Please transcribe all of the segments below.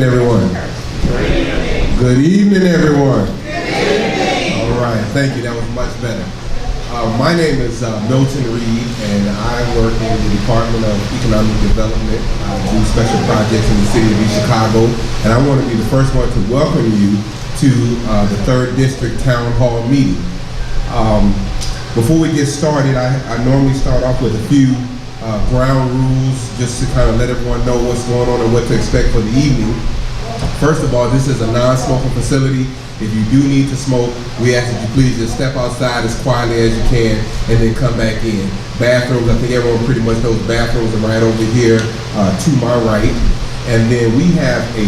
evening, everyone. Good evening, everyone. All right, thank you. That was much better. My name is Milton Reed, and I work in the Department of Economic Development. I do special projects in the city of East Chicago, and I want to be the first one to welcome you to the 3rd District Town Hall meeting. Before we get started, I normally start off with a few ground rules just to kind of let everyone know what's going on and what to expect for the evening. First of all, this is a non-smoking facility. If you do need to smoke, we ask that you please just step outside as quietly as you can and then come back in. Bathrooms, I think everyone pretty much knows bathrooms are right over here to my right. And then we have a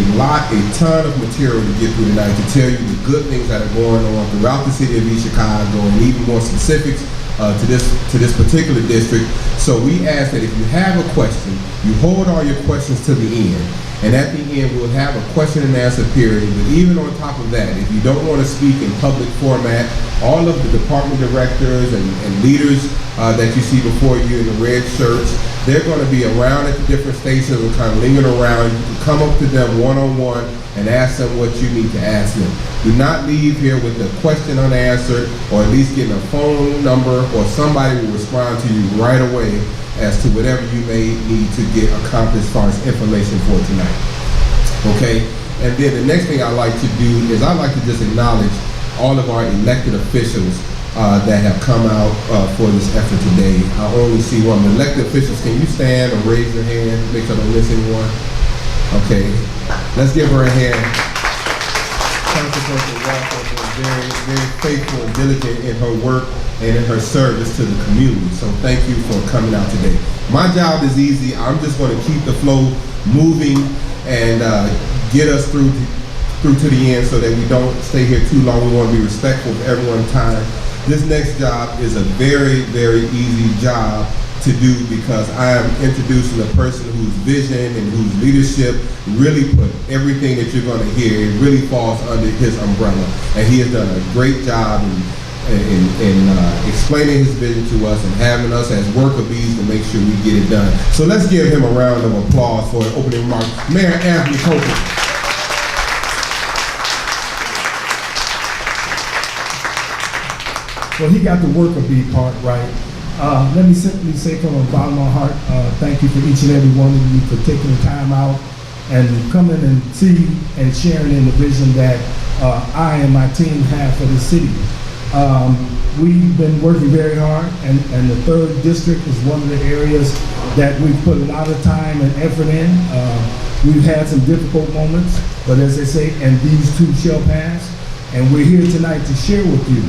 ton of material to get through tonight to tell you the good things that are going on throughout the city of East Chicago and even more specifics to this particular district. So we ask that if you have a question, you hold all your questions to the end. And at the end, we'll have a question and answer period. But even on top of that, if you don't want to speak in public format, all of the department directors and leaders that you see before you in the red shirts, they're going to be around at the different stations and kind of lingering around. You can come up to them one-on-one and ask them what you need to ask them. Do not leave here with a question unanswered, or at least getting a phone number, or somebody will respond to you right away as to whatever you may need to get accomplished as far as information for tonight. Okay? And then the next thing I like to do is I like to just acknowledge all of our elected officials that have come out for this effort today. I only see one. The elected officials, can you stand or raise your hand? Make sure I don't miss anyone. Okay. Let's give her a hand. Councilperson Walker was very, very faithful and diligent in her work and in her service to the community. So thank you for coming out today. My job is easy. I'm just going to keep the flow moving and get us through to the end so that we don't stay here too long. We want to be respectful of everyone's time. This next job is a very, very easy job to do because I am introducing a person whose vision and whose leadership really put everything that you're going to hear, it really falls under his umbrella. And he has done a great job in explaining his vision to us and having us as worker bees to make sure we get it done. So let's give him a round of applause for an opening remark. Mayor Anthony Copeland. Well, he got the worker bee part right. Let me simply say from the bottom of my heart, thank you for each and every one of you for taking the time out and coming and see and sharing in the vision that I and my team have for the city. We've been working very hard, and the 3rd District is one of the areas that we've put a lot of time and effort in. We've had some difficult moments, but as they say, and these too shall pass. And we're here tonight to share with you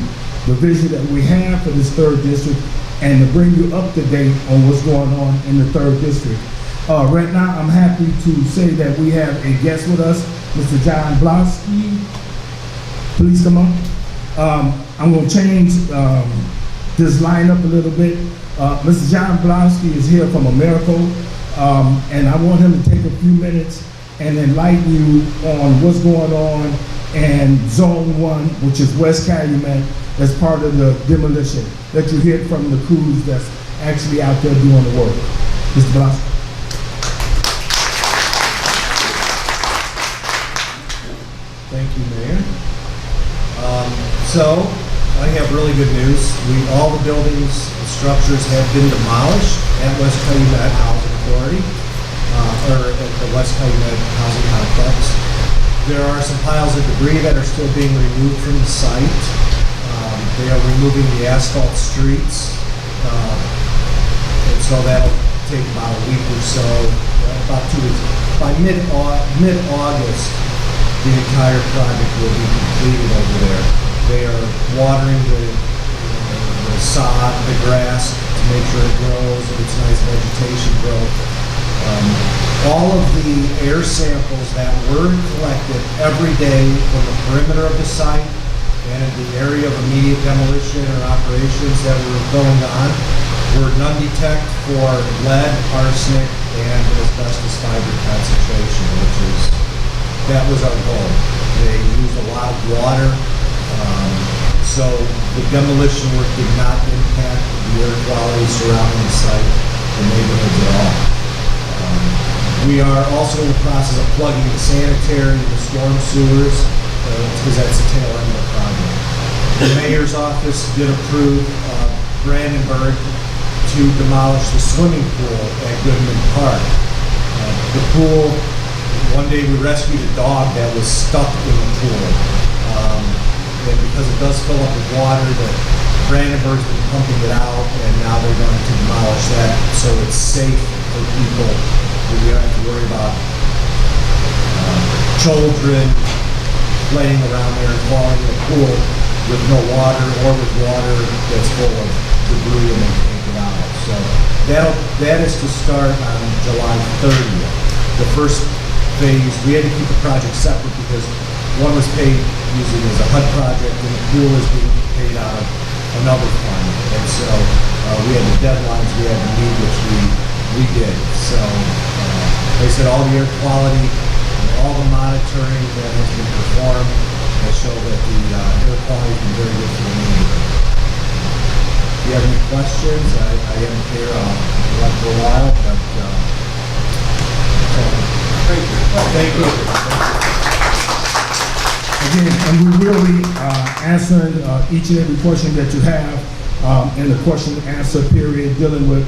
the vision that we have for this 3rd District and to bring you up to date on what's going on in the 3rd District. Right now, I'm happy to say that we have a guest with us, Mr. John Blonsky. Please come up. I'm going to change this lineup a little bit. Mr. John Blonsky is here from Americo, and I want him to take a few minutes and enlighten you on what's going on in Zone 1, which is West Calumet, as part of the demolition that you hear from the crews that's actually out there doing the work. Mr. Blonsky. Thank you, Mayor. So, I have really good news. All the buildings and structures have been demolished at West Calumet Housing Authority, or at the West Calumet Housing Complex. There are some piles of debris that are still being removed from the site. They are removing the asphalt streets, and so that'll take about a week or so, about 2 weeks. By mid-August, the entire project will be completed over there. They are watering the sod, the grass, to make sure it grows and it's nice vegetation growth. All of the air samples that were collected every day from the perimeter of the site and in the area of immediate demolition or operations that were going on were none detect for lead, arsenic, and asbestos fiber concentration, that was our goal. They used a lot of water, so the demolition work did not impact the air quality surrounding the site, the neighborhoods at all. We are also in the process of plugging the sanitary and the storm sewers, because that's the tail end of the project. The mayor's office did approve Brandenburg to demolish the swimming pool at Goodman Park. The pool, one day we rescued a dog that was stuck in the pool. And because it does fill up with water, the Brandenburg's been pumping it out, and now they're going to demolish that so it's safe for people. We don't have to worry about children playing around there and falling in the pool with no water, or with water that's full of debris and they can't get out. So that is to start on July 30th. The first phase, we had to keep the project separate because one was paid using as a HUD project, and the pool is being paid out of another fund. And so we had the deadlines we had to meet, which we did. So they said all the air quality and all the monitoring that has been performed has shown that the air quality has been very good for the neighborhood. If you have any questions, I am here. I'll run for a while, but thank you. Again, and we will be answering each and every question that you have in the question and answer period dealing with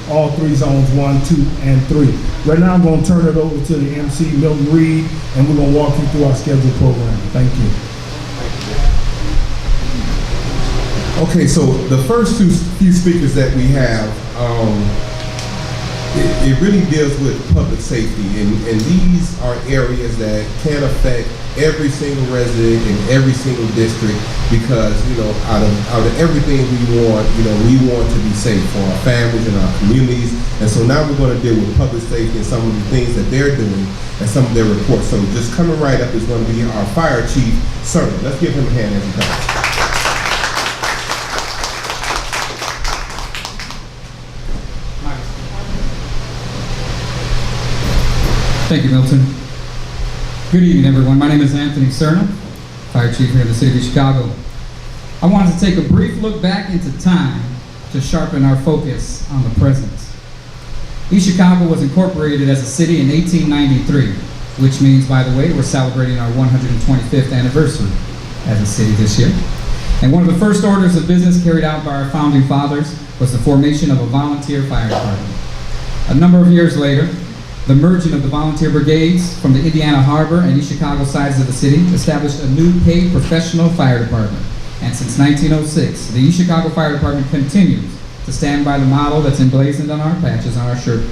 all three zones, 1, 2, and 3. Right now, I'm going to turn it over to the MC, Milton Reed, and we're going to walk you through our scheduled program. Thank you. Okay, so the first few speakers that we have, it really deals with public safety, and these are areas that can affect every single resident in every single district because, out of everything we want to be safe for our families and our communities. And so now we're going to deal with public safety and some of the things that they're doing and some of their reports. So just coming right up is going to be our Fire Chief, Cerner. Let's give him a hand as he comes. Thank you, Milton. Good evening, everyone. My name is Anthony Cerner, Fire Chief here in the City of Chicago. I wanted to take a brief look back into time to sharpen our focus on the present. East Chicago was incorporated as a city in 1893, which means, by the way, we're celebrating our 125th anniversary as a city this year. And one of the first orders of business carried out by our founding fathers was the formation of a volunteer fire department. A number of years later, the merging of the volunteer brigades from the Indiana Harbor and East Chicago sides of the city established a new paid professional fire department. And since 1906, the East Chicago Fire Department continues to stand by the motto that's emblazoned on our patches on our shirt,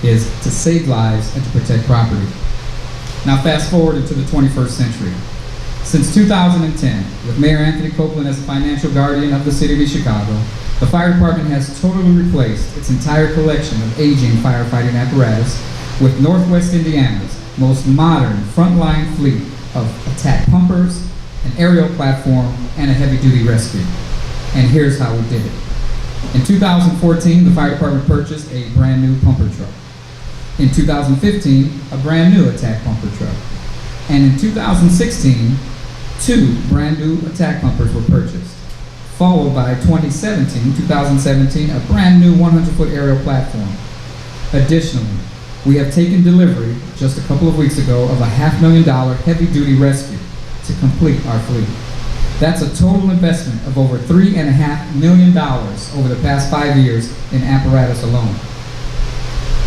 is to save lives and to protect property. Now fast forward into the 21st century. Since 2010, with Mayor Anthony Copeland as the financial guardian of the city of East Chicago, the fire department has totally replaced its entire collection of aging firefighting apparatus with Northwest Indiana's most modern frontline fleet of attack pumpers, an aerial platform, and a heavy-duty rescue. And here's how we did it. In 2014, the fire department purchased a brand new pumper truck. In 2015, a brand new attack pumper truck. And in 2016, 2 brand new attack pumpers were purchased, followed by 2017, a brand new 100-foot aerial platform. Additionally, we have taken delivery just a couple of weeks ago of a $500,000 heavy-duty rescue to complete our fleet. That's a total investment of over $3.5 million over the past 5 years in apparatus alone.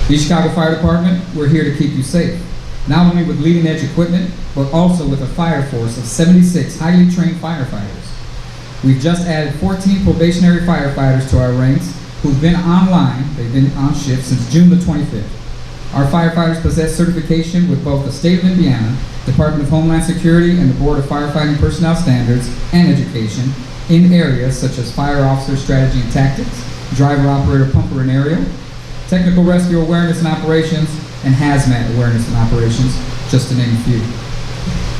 The Chicago Fire Department, we're here to keep you safe, not only with leading-edge equipment, but also with a fire force of 76 highly trained firefighters. We've just added 14 probationary firefighters to our ranks who've been online, they've been on shift since June the 25th. Our firefighters possess certification with both the State of Indiana, Department of Homeland Security, and the Board of Firefighting Personnel Standards and Education in areas such as fire officer strategy and tactics, driver operator pumper and aerial, technical rescue awareness and operations, and hazmat awareness and operations, just to name a few.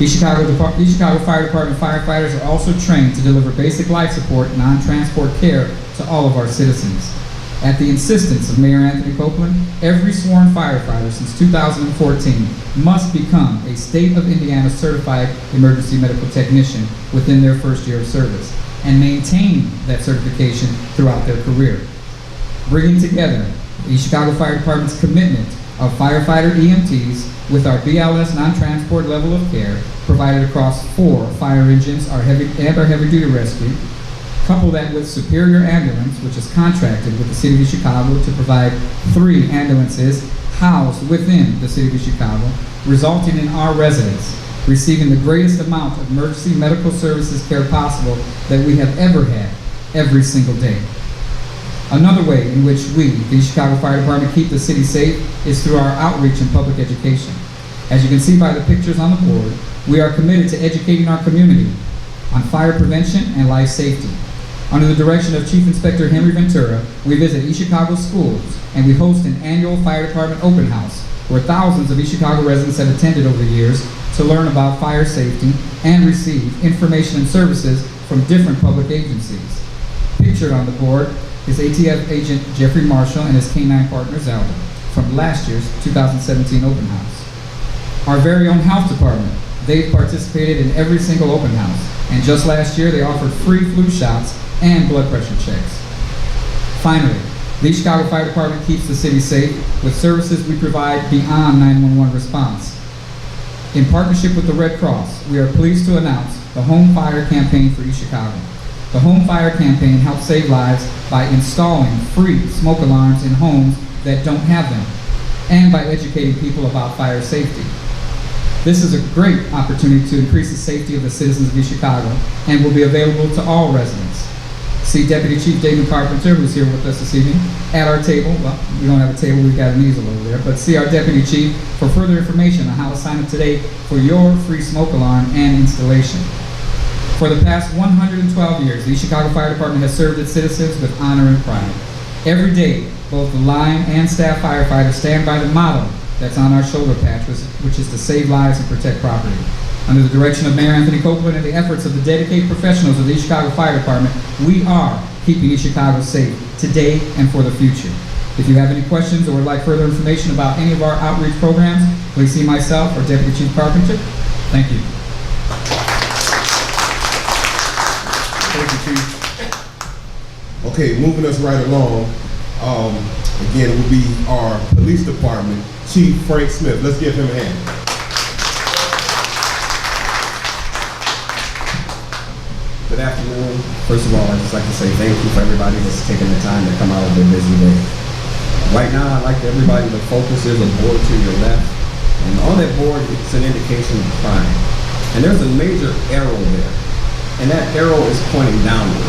East Chicago Fire Department firefighters are also trained to deliver basic life support, non-transport care to all of our citizens. At the insistence of Mayor Anthony Copeland, every sworn firefighter since 2014 must become a State of Indiana certified emergency medical technician within their first year of service and maintain that certification throughout their career. Bringing together the East Chicago Fire Department's commitment of firefighter EMTs with our BLS non-transport level of care provided across 4 fire engines and our heavy-duty rescue. Couple that with Superior Ambulance, which is contracted with the City of Chicago to provide 3 ambulances housed within the City of Chicago, resulting in our residents receiving the greatest amount of emergency medical services care possible that we have ever had every single day. Another way in which we, the Chicago Fire Department, keep the city safe is through our outreach and public education. As you can see by the pictures on the board, we are committed to educating our community on fire prevention and life safety. Under the direction of Chief Inspector Henry Ventura, we visit East Chicago schools and we host an annual fire department open house where thousands of East Chicago residents have attended over the years to learn about fire safety and receive information and services from different public agencies. Pictured on the board is ATF agent Jeffrey Marshall and his K-9 partner Zelda from last year's 2017 open house. Our very own health department, they've participated in every single open house, and just last year they offered free flu shots and blood pressure checks. Finally, the Chicago Fire Department keeps the city safe with services we provide beyond 911 response. In partnership with the Red Cross, we are pleased to announce the Home Fire Campaign for East Chicago. The Home Fire Campaign helps save lives by installing free smoke alarms in homes that don't have them, and by educating people about fire safety. This is a great opportunity to increase the safety of the citizens of East Chicago and will be available to all residents. See Deputy Chief David Carpenter, who's here with us this evening, at our table. Well, we don't have a table, we've got an easel over there, but see our Deputy Chief for further information on how to sign up today for your free smoke alarm and installation. For the past 112 years, the East Chicago Fire Department has served its citizens with honor and pride. Every day, both the line and staff firefighters stand by the motto that's on our shoulder patch, which is to save lives and protect property. Under the direction of Mayor Anthony Copeland and the efforts of the dedicated professionals of the East Chicago Fire Department, we are keeping East Chicago safe today and for the future. If you have any questions or would like further information about any of our outreach programs, please see myself or Deputy Chief Carpenter. Thank you. Thank you, Chief. Okay, moving us right along. Again, it will be our police department, Chief Frank Smith. Let's give him a hand. Good afternoon. First of all, I'd just like to say thank you for everybody that's taking the time to come out of their busy day. Right now, I'd like everybody to focus. There's a board to your left, and on that board, it's an indication of crime. And there's a major arrow there, and that arrow is pointing downward.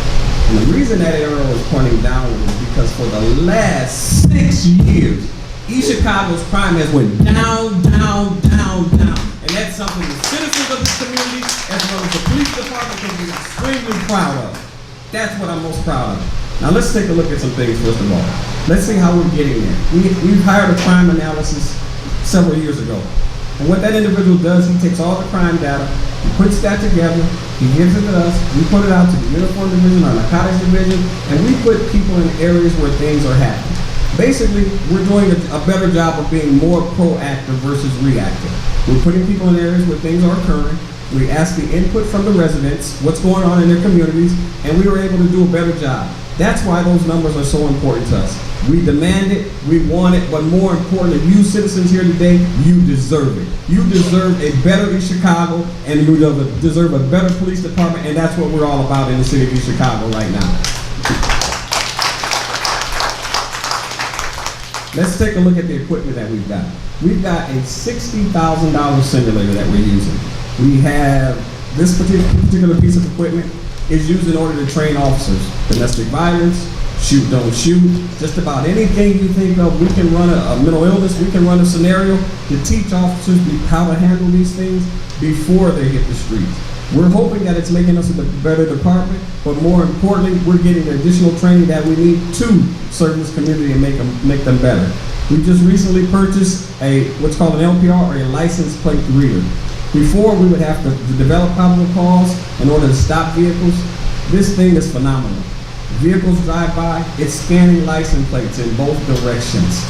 And the reason that arrow is pointing downward is because for the last 6 years, East Chicago's crime has went down, down, down, down. And that's something the citizens of this community, as well as the police department, can be extremely proud of. That's what I'm most proud of. Now let's take a look at some things first of all. Let's see how we're getting there. We've hired a crime analysis several years ago. And what that individual does, he takes all the crime data, he puts that together, he gives it to us, we put it out to the Uniform Division, our Narcotics Division, and we put people in areas where things are happening. Basically, we're doing a better job of being more proactive versus reactive. We're putting people in areas where things are occurring. We ask the input from the residents, what's going on in their communities, and we were able to do a better job. That's why those numbers are so important to us. We demand it, we want it, but more importantly, you citizens here today, you deserve it. You deserve a better East Chicago, and you deserve a better police department, and that's what we're all about in the city of East Chicago right now. Let's take a look at the equipment that we've got. We've got a $60,000 simulator that we're using. We have this particular piece of equipment is used in order to train officers. Domestic violence, shoot, don't shoot, just about anything you think of. We can run a mental illness, we can run a scenario to teach officers how to handle these things before they hit the streets. We're hoping that it's making us a better department, but more importantly, we're getting the additional training that we need to serve this community and make them better. We just recently purchased what's called an LPR, or a license plate reader. Before, we would have to develop probable cause in order to stop vehicles. This thing is phenomenal. Vehicles drive by, it's scanning license plates in both directions.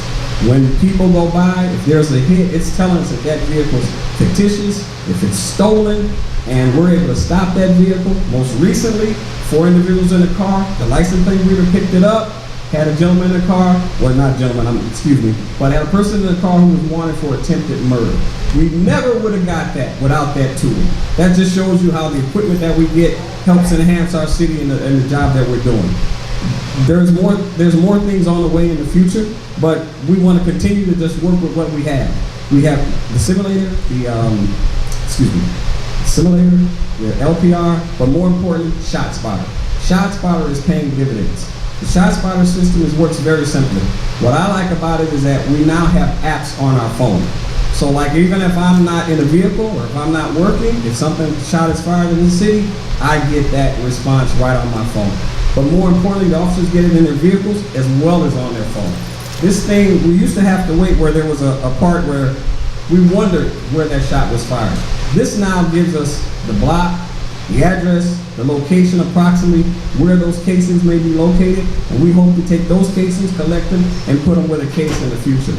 When people go by, if there's a hit, it's telling us if that vehicle's fictitious, if it's stolen, and we're able to stop that vehicle. Most recently, 4 individuals in a car, the license plate reader picked it up, had a gentleman in the car, well, not gentleman, excuse me, but had a person in the car who was wanted for attempted murder. We never would have got that without that tool. That just shows you how the equipment that we get helps enhance our city and the job that we're doing. There's more things on the way in the future, but we want to continue to just work with what we have. We have the simulator, the LPR, but more importantly, ShotSpotter. ShotSpotter is paying dividends. The ShotSpotter system works very simply. What I like about it is that we now have apps on our phone. So like even if I'm not in a vehicle or if I'm not working, if shot is fired in the city, I get that response right on my phone. But more importantly, the officers get it in their vehicles as well as on their phone. This thing, we used to have to wait where there was a part where we wondered where that shot was fired. This now gives us the block, the address, the location approximately where those casings may be located, and we hope to take those casings, collect them, and put them with a case in the future.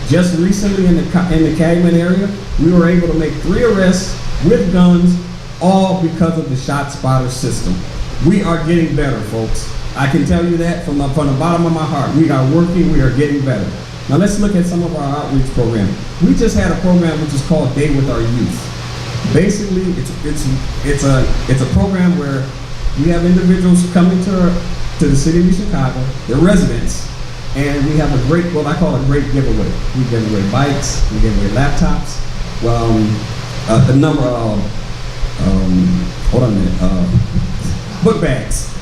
Just recently in the Calumet area, we were able to make 3 arrests with guns, all because of the ShotSpotter system. We are getting better, folks. I can tell you that from the bottom of my heart. We are working, we are getting better. Now let's look at some of our outreach programs. We just had a program which is called Day with Our Youth. Basically, it's a program where we have individuals coming to the city of Chicago, they're residents, and we have what I call a great giveaway. We give away bikes, we give away laptops, a number of, book bags,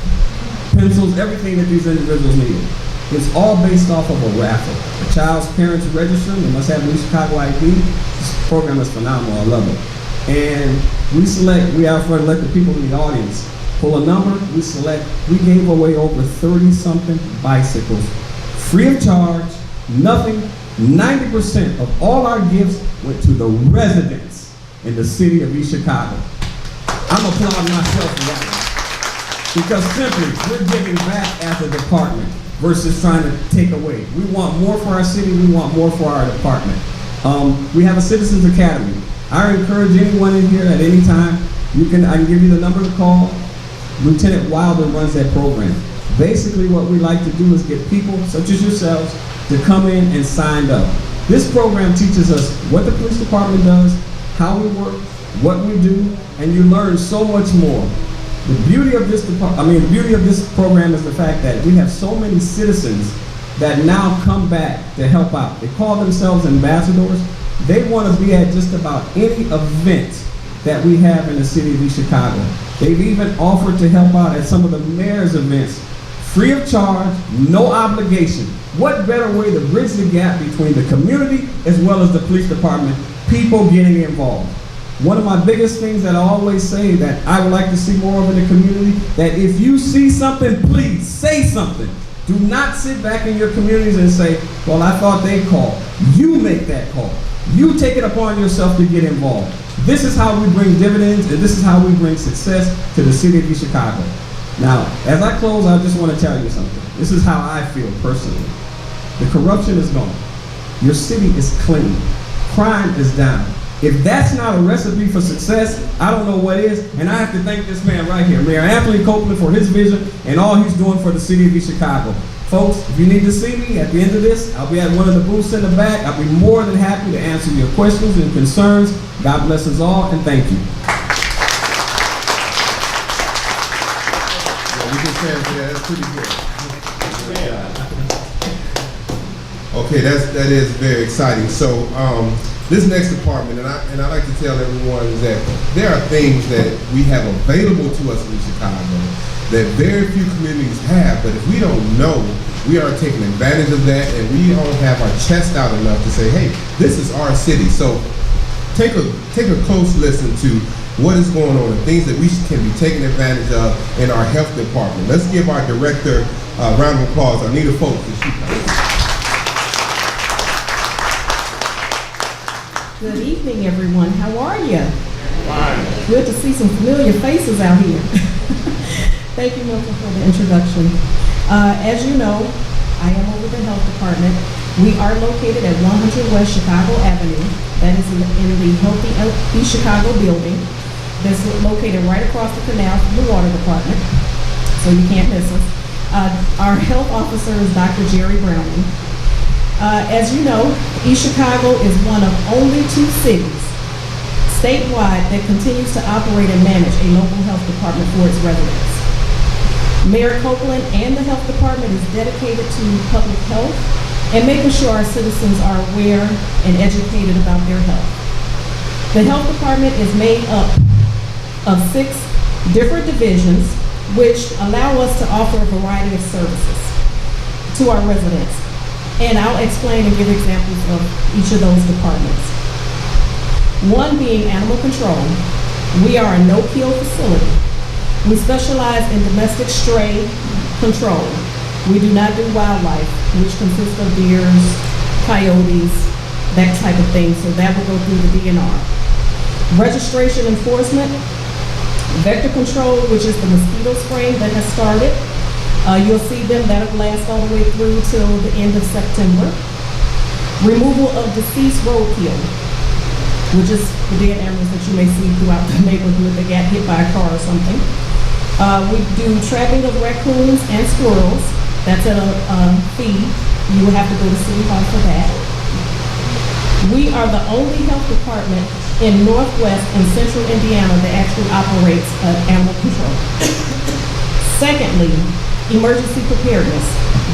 pencils, everything that these individuals need. It's all based off of a raffle. The child's parents register, they must have New Chicago ID. This program is phenomenal, I love it. And we have to let the people in the audience pull a number, we gave away over 30-something bicycles, free of charge, nothing. 90% of all our gifts went to the residents in the city of East Chicago. I'm applauding myself for that one. Because simply, we're giving back as a department versus trying to take away. We want more for our city, we want more for our department. We have a Citizens Academy. I encourage anyone in here at any time, I can give you the number to call. Lieutenant Wilder runs that program. Basically what we like to do is get people, such as yourselves, to come in and sign up. This program teaches us what the police department does, how we work, what we do, and you learn so much more. The beauty of this program is the fact that we have so many citizens that now come back to help out. They call themselves ambassadors. They want to be at just about any event that we have in the city of East Chicago. They've even offered to help out at some of the mayor's events, free of charge, no obligation. What better way to bridge the gap between the community as well as the police department, people getting involved. One of my biggest things that I always say that I would like to see more of in the community, that if you see something, please say something. Do not sit back in your communities and say, well, I thought they called. You make that call. You take it upon yourself to get involved. This is how we bring dividends, and this is how we bring success to the city of East Chicago. Now, as I close, I just want to tell you something. This is how I feel personally. The corruption is gone. Your city is clean. Crime is down. If that's not a recipe for success, I don't know what is, and I have to thank this man right here, Mayor Anthony Copeland, for his vision and all he's doing for the city of East Chicago. Folks, if you need to see me at the end of this, I'll be at one of the booths in the back. I'll be more than happy to answer your questions and concerns. God bless us all, and thank you. Yeah, we can stand for that. That's pretty good. Okay, that is very exciting. So this next department, and I like to tell everyone is that there are things that we have available to us in Chicago that very few communities have, but if we don't know, we aren't taking advantage of that, and we don't have our chest out enough to say, hey, this is our city. So take a close listen to what is going on and things that we can be taking advantage of in our health department. Let's give our director a round of applause, Anita Folks. Good evening, everyone. How are you? Fine. Good to see some familiar faces out here. Thank you, Milton, for the introduction. As you know, I am over the health department. We are located at 100 West Chicago Avenue. That is in the Healthy East Chicago building. That's located right across the canal from the water department, so you can't miss us. Our health officer is Dr. Jerry Browning. As you know, East Chicago is one of only 2 cities statewide that continues to operate and manage a local health department for its residents. Mayor Copeland and the health department is dedicated to public health and making sure our citizens are aware and educated about their health. The health department is made up of 6 different divisions which allow us to offer a variety of services to our residents. And I'll explain and give examples of each of those departments. One being animal control. We are a no-kill facility. We specialize in domestic stray control. We do not do wildlife, which consists of deers, coyotes, that type of thing, so that will go through the DNR. Registration enforcement, vector control, which is the mosquito spraying that has started. You'll see them, that'll last all the way through till the end of September. Removal of deceased roadkill, which is the dead animals that you may see throughout the neighborhood that got hit by a car or something. We do trapping of raccoons and squirrels. That's at a fee. You will have to go to City Hall for that. We are the only health department in Northwest and Central Indiana that actually operates animal control. Secondly, emergency preparedness.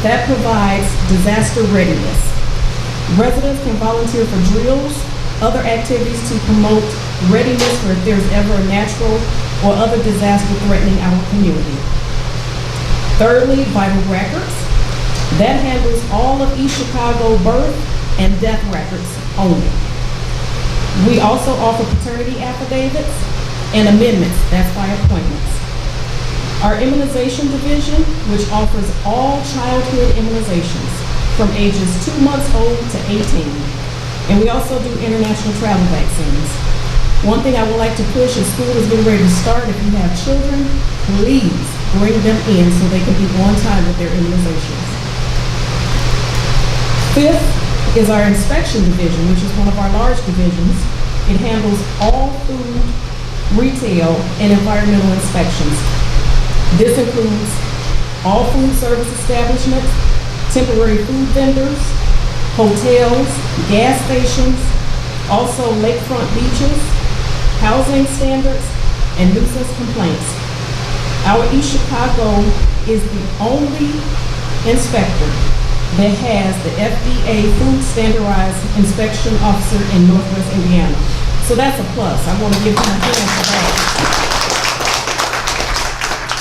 That provides disaster readiness. Residents can volunteer for drills, other activities to promote readiness for if there's ever a natural or other disaster threatening our community. Thirdly, vital records. That handles all of East Chicago birth and death records only. We also offer paternity affidavits and amendments, that's by appointments. Our immunization division, which offers all childhood immunizations from ages 2 months old to 18. And we also do international travel vaccines. One thing I would like to push is school is getting ready to start. If you have children, please bring them in so they can be on time with their immunizations. Fifth is our inspection division, which is one of our large divisions. It handles all food, retail, and environmental inspections. This includes all food service establishments, temporary food vendors, hotels, gas stations, also lakefront beaches, housing standards, and nuisance complaints. Our East Chicago is the only inspector that has the FDA Food Standardized Inspection Officer in Northwest Indiana. So that's a plus. I want to give him a hand for that.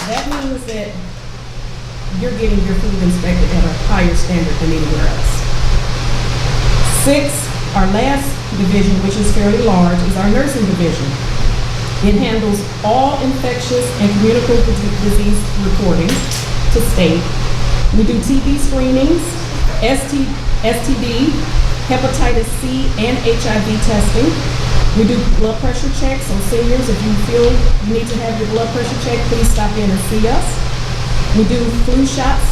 That means that you're getting your food inspected at a higher standard than anywhere else. 6, our last division, which is fairly large, is our nursing division. It handles all infectious and communicable disease reporting to state. We do TB screenings, STD, hepatitis C, and HIV testing. We do blood pressure checks, so seniors, if you feel you need to have your blood pressure checked, please stop in and see us. We do flu shots.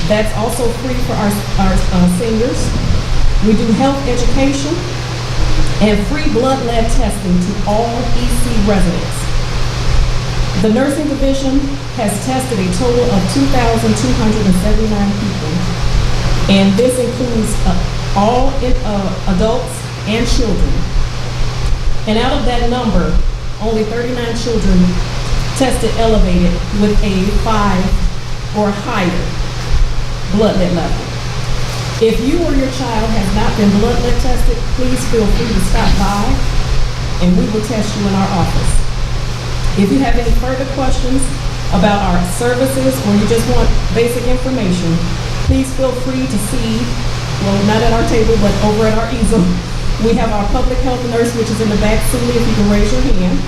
That's also free for our seniors. We do health education and free blood lab testing to all EC residents. The nursing division has tested a total of 2,279 people, and this includes all adults and children. And out of that number, only 39 children tested elevated with a 5 or higher blood lead level. If you or your child has not been blood lead tested, please feel free to stop by and we will test you in our office. If you have any further questions about our services or you just want basic information, please feel free to see, well, not at our table, but over at our easel. We have our public health nurse, which is in the back. Cindy, if you can raise your hand.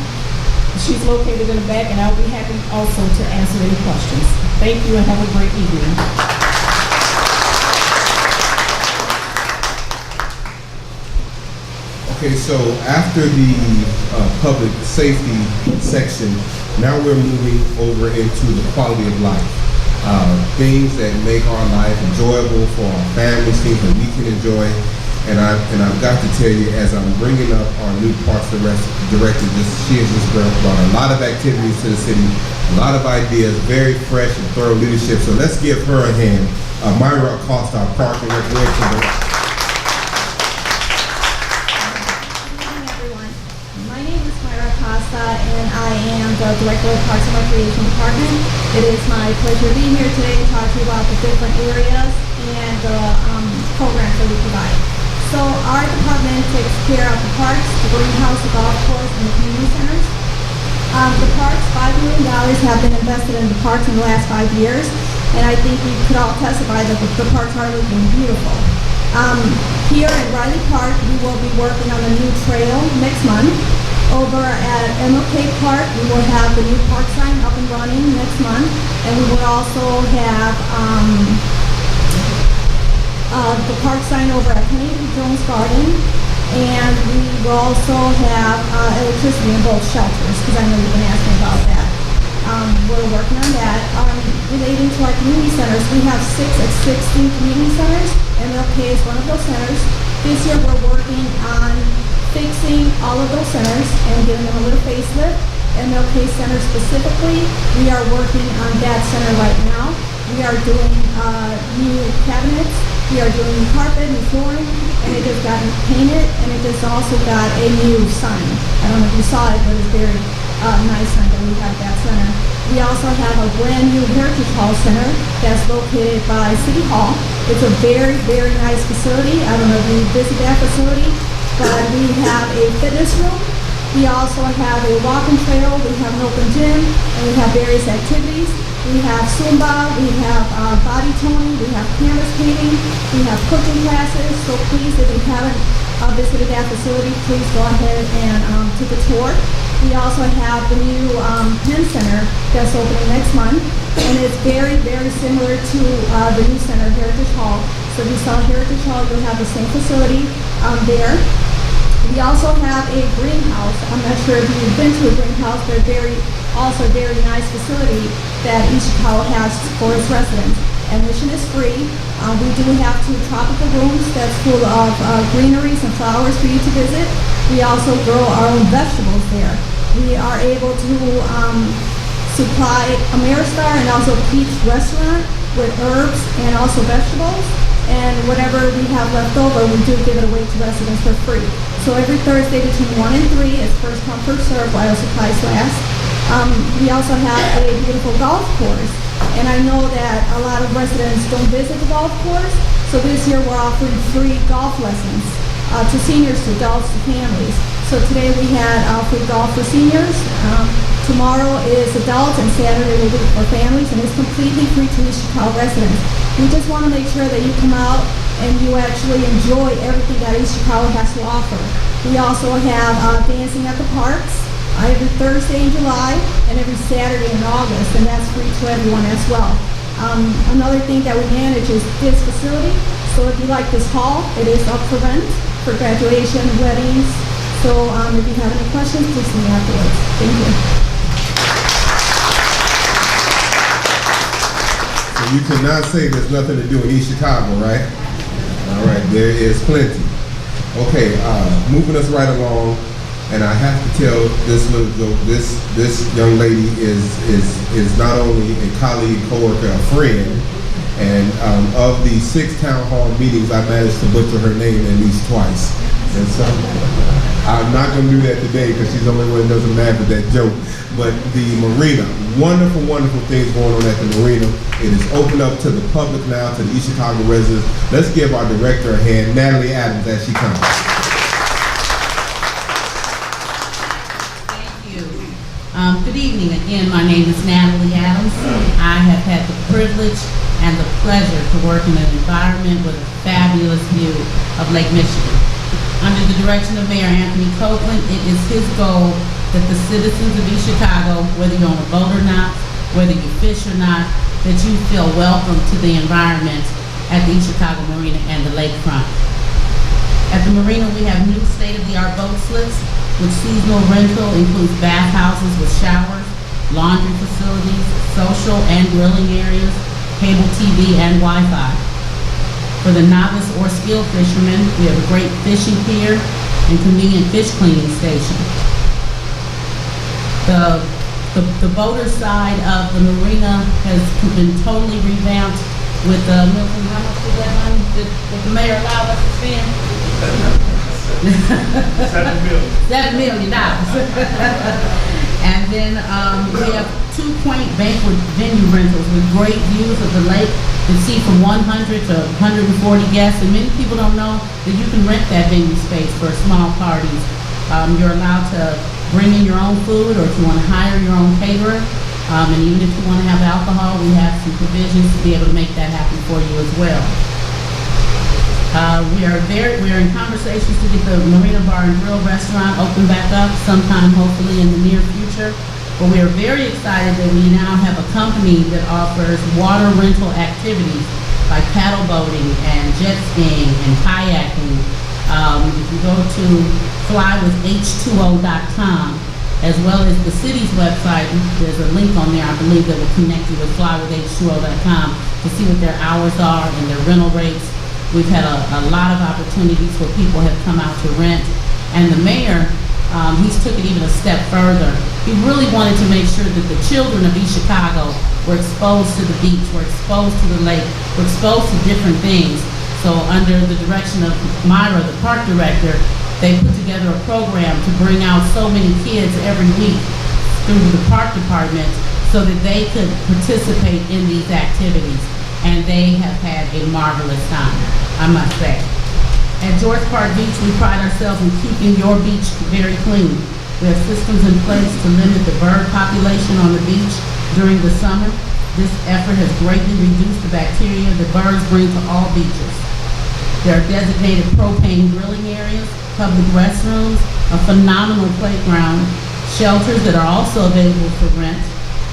She's located in the back, and I'll be happy also to answer any questions. Thank you and have a great evening. Okay, so after the public safety section, now we're moving over into the quality of life. Things that make our life enjoyable for our families, things that we can enjoy. I've got to tell you, as I'm bringing up our new Parks Director, she has just brought a lot of activities to the city, a lot of ideas, very fresh and thorough leadership. So let's give her a hand. Myra Acosta, our Park and Recreation Director. Good evening, everyone. My name is Myra Acosta, and I am the Director of the Parks and Recreation Department. It is my pleasure being here today to talk to you about the different areas and the programs that we provide. So our department takes care of the parks, the greenhouse, the golf course, and the community centers. The parks, $5 million have been invested in the parks in the last 5 years, and I think we could all testify that the parks are looking beautiful. Here at Riley Park, we will be working on a new trail next month. Over at MLK Park, we will have the new park sign up and running next month, and we will also have the park sign over at Kennedy Jones Garden, and we will also have electricity in both shelters, because I know you've been asking about that. We're working on that. Relating to our community centers, we have 6 existing community centers. MLK is one of those centers. This year we're working on fixing all of those centers and giving them a little facelift. MLK Center specifically, we are working on that center right now. We are doing new cabinets, we are doing new carpet, new flooring, and it just got painted, and it just also got a new sign. I don't know if you saw it, but it's very nice sign that we have at that center. We also have a brand new Heritage Hall Center that's located by City Hall. It's a very, very nice facility. I don't know if you visit that facility, but we have a fitness room. We also have a walking trail, we have an open gym, and we have various activities. We have Zumba, we have body toning, we have canvas painting, we have cooking classes. So please, if you haven't visited that facility, please go ahead and take a tour. We also have the new Penn Center that's opening next month, and it's very, very similar to the new center, Heritage Hall. So if you saw Heritage Hall, you'll have the same facility there. We also have a greenhouse. I'm not sure if you've been to a greenhouse, but also a very nice facility that East Chicago has for its residents. Admission is free. We do have 2 tropical rooms that's full of greeneries and flowers for you to visit. We also grow our own vegetables there. We are able to supply Ameristar and also Pete's Restaurant with herbs and also vegetables. And whatever we have left over, we do give it away to residents for free. So every Thursday between 1 and 3 is first come, first served while supplies last. We also have a beautiful golf course. And I know that a lot of residents don't visit the golf course. So this year we're offering free golf lessons to seniors, to adults, to families. So today we had free golf for seniors. Tomorrow is adults, and Saturday will be for families, and it's completely free to East Chicago residents. We just want to make sure that you come out and you actually enjoy everything that East Chicago has to offer. We also have dancing at the parks every Thursday in July and every Saturday in August, and that's free to everyone as well. Another thing that we manage is this facility. So if you like this hall, it is up for rent for graduation, weddings. So if you have any questions, please see me afterwards. Thank you. So you cannot say there's nothing to do in East Chicago, right? All right, there is plenty. Okay, moving us right along, and I have to tell this little joke. This young lady is not only a colleague, coworker, a friend, and of the 6 town hall meetings, I managed to butcher her name at least twice. And so I'm not going to do that today because she's the only one that doesn't laugh at that joke. But the marina, wonderful, wonderful things going on at the marina. It is open up to the public now, to the East Chicago residents. Let's give our director a hand, Natalie Adams, as she comes. Thank you. Good evening again. My name is Natalie Adams. I have had the privilege and the pleasure to work in an environment with a fabulous view of Lake Michigan. Under the direction of Mayor Anthony Copeland, it is his goal that the citizens of East Chicago, whether you're on a boat or not, whether you fish or not, that you feel welcome to the environment at the East Chicago Marina and the lakefront. At the marina, we have new state-of-the-art boat slips with seasonal rental, includes bathhouses with showers, laundry facilities, social and grilling areas, cable TV, and Wi-Fi. For the novice or skilled fishermen, we have a great fishing pier and convenient fish cleaning station. The boater side of the marina has been totally revamped with, Milton, how much was that money that the mayor allowed us to spend? $7 million. And then, we have 2 quaint banquet venue rentals with great views of the lake to see from 100 to 140 guests. And many people don't know that you can rent that venue space for small parties. You're allowed to bring in your own food, or if you want to hire your own caterer. And even if you want to have alcohol, we have some provisions to be able to make that happen for you as well. We are in conversations to get the Marina Bar and Grill restaurant open back up sometime, hopefully in the near future. But we are very excited that we now have a company that offers water rental activities like paddle boating and jet skiing and kayaking. If you go to flywith-h2o.com, as well as the city's website, there's a link on there, I believe, that will connect you with flywith-h2o.com to see what their hours are and their rental rates. We've had a lot of opportunities where people have come out to rent. And the mayor, he's took it even a step further. He really wanted to make sure that the children of East Chicago were exposed to the beach, were exposed to the lake, were exposed to different things. So under the direction of Myra, the park director, they put together a program to bring out so many kids every week through the park department so that they could participate in these activities. And they have had a marvelous time, I must say. At George Park Beach, we pride ourselves in keeping your beach very clean. We have systems in place to limit the bird population on the beach during the summer. This effort has greatly reduced the bacteria that birds bring to all beaches. There are designated propane grilling areas, public restrooms, a phenomenal playground, shelters that are also available for rent,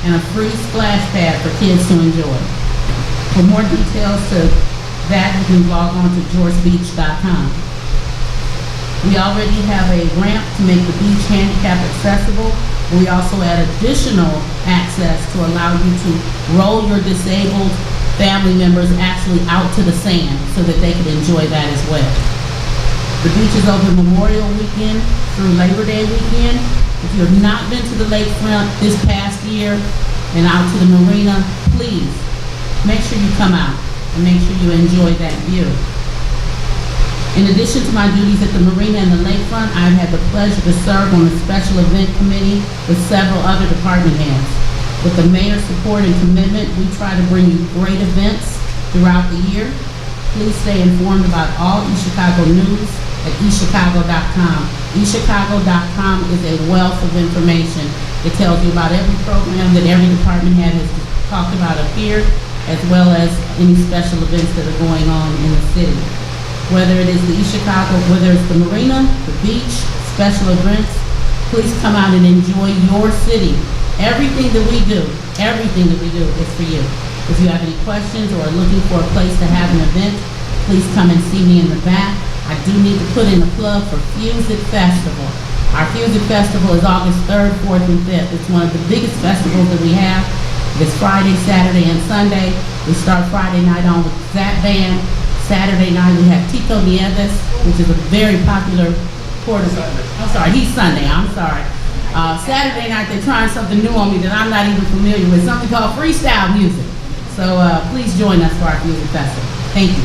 and a free splash pad for kids to enjoy. For more details to that, you can log on to georgebeach.com. We already have a ramp to make the beach handicap accessible. We also add additional access to allow you to roll your disabled family members actually out to the sand so that they can enjoy that as well. The beach is open Memorial Weekend through Labor Day weekend. If you have not been to the lakefront this past year and out to the marina, please make sure you come out and make sure you enjoy that view. In addition to my duties at the marina and the lakefront, I've had the pleasure to serve on the special event committee with several other department heads. With the mayor's support and commitment, we try to bring you great events throughout the year. Please stay informed about all East Chicago news at eastchicago.com. eastchicago.com is a wealth of information. It tells you about every program that every department head has talked about up here, as well as any special events that are going on in the city. Whether it is the East Chicago, whether it's the marina, the beach, special events, please come out and enjoy your city. Everything that we do is for you. If you have any questions or are looking for a place to have an event, please come and see me in the back. I do need to put in a plug for Fusic Festival. Our Fusic Festival is August 3rd, 4th, and 5th. It's one of the biggest festivals that we have. It's Friday, Saturday, and Sunday. We start Friday night on with Zap Band. Saturday night we have Tito Nieves, which is a very popular he's Sunday, I'm sorry. Saturday night they're trying something new on me that I'm not even familiar with, something called freestyle music. So please join us for our music festival. Thank you.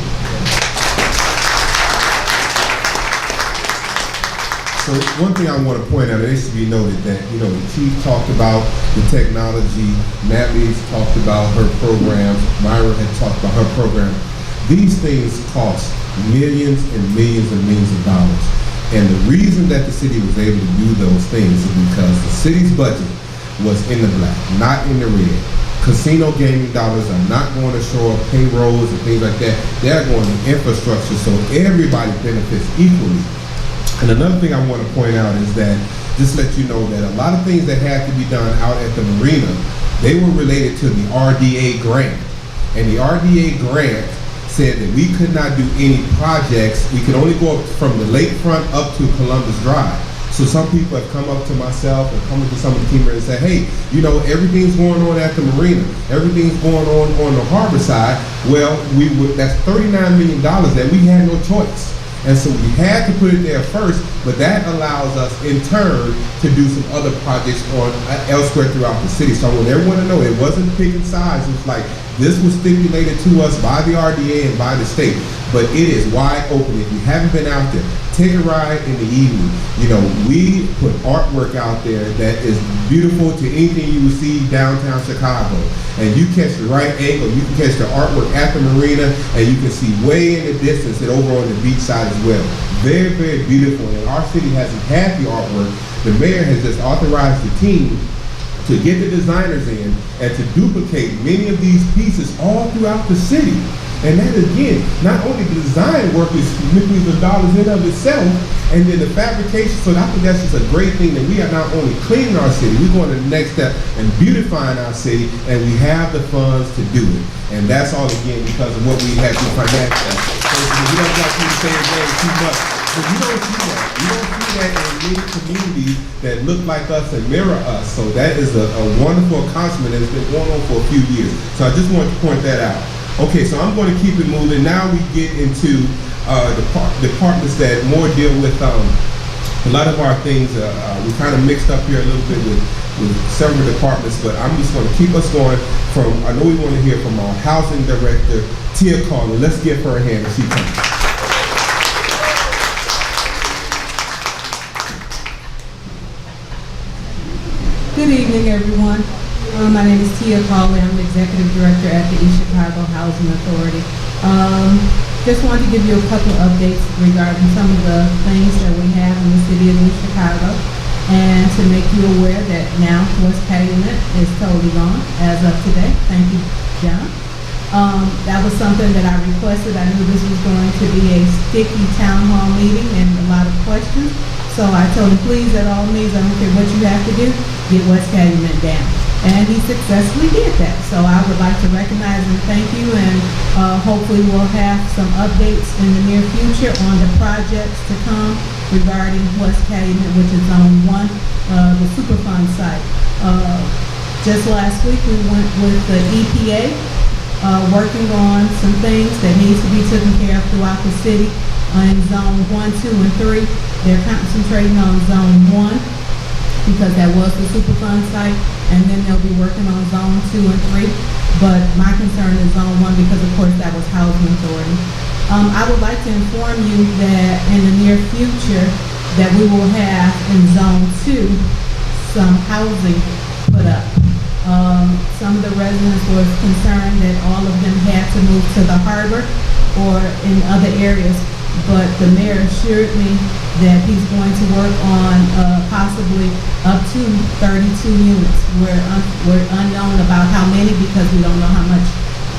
So one thing I want to point out, it needs to be noted that, the chief talked about the technology, Natalie's talked about her programs, Myra had talked about her program. These things cost millions and millions and millions of dollars. And the reason that the city was able to do those things is because the city's budget was in the black, not in the red. Casino gaming dollars are not going to show up payrolls and things like that. They're going to infrastructure, so everybody benefits equally. And another thing I want to point out is that, just let you know that a lot of things that had to be done out at the marina, they were related to the RDA grant. And the RDA grant said that we could not do any projects. We could only go up from the lakefront up to Columbus Drive. So some people have come up to myself and come up to some of the team members and say, hey, you know, everything's going on at the marina. Everything's going on the harbor side. Well, that's $39 million that we had no choice. And so we had to put it there first, but that allows us in turn to do some other projects elsewhere throughout the city. So I want everyone to know it wasn't picking sides. It was like this was stipulated to us by the RDA and by the state, but it is wide open. If you haven't been out there, take a ride in the evening. You know, we put artwork out there that is beautiful to anything you would see downtown Chicago. And you catch the right angle, you can catch the artwork at the marina, and you can see way in the distance and over on the beach side as well. Very, very beautiful. And our city hasn't had the artwork. The mayor has just authorized the team to get the designers in and to duplicate many of these pieces all throughout the city. And that, again, not only the design work is millions of dollars in of itself, and then the fabrication, so I think that's just a great thing that we are not only cleaning our city, we're going to the next step and beautifying our city, and we have the funds to do it. And that's all, again, because of what we have to financially. So we don't like you to say again too much, but you don't see that. You don't see that in many communities that look like us and mirror us. So that is a wonderful accomplishment that's been going on for a few years. So I just wanted to point that out. Okay, so I'm going to keep it moving. Now we get into departments that more deal with a lot of our things. We kind of mixed up here a little bit with several departments, but I'm just going to keep us going from, I know we want to hear from our housing director, Tia Carlin. Let's give her a hand as she comes. Good evening, everyone. My name is Tia Cawley. I'm the Executive Director at the East Chicago Housing Authority. Just wanted to give you a couple of updates regarding some of the things that we have in the city of East Chicago, and to make you aware that now West Calumet is totally gone as of today. Thank you, John. That was something that I requested. I knew this was going to be a sticky town hall meeting and a lot of questions. So I told him, please, at all means, I don't care what you have to do, get West Calumet down. And he successfully did that. So I would like to recognize and thank you, and hopefully we'll have some updates in the near future on the projects to come regarding West Calumet, which is Zone 1, the Superfund site. Just last week we went with the EPA, working on some things that needs to be taken care of throughout the city. In Zone 1, 2, and 3, they're concentrating on Zone 1 because that was the Superfund site, and then they'll be working on Zone 2 and 3. But my concern is Zone 1 because, of course, that was Housing Authority. I would like to inform you that in the near future that we will have in Zone 2 some housing put up. Some of the residents were concerned that all of them had to move to the harbor or in other areas, but the mayor assured me that he's going to work on possibly up to 32 units. We're unknown about how many because we don't know how much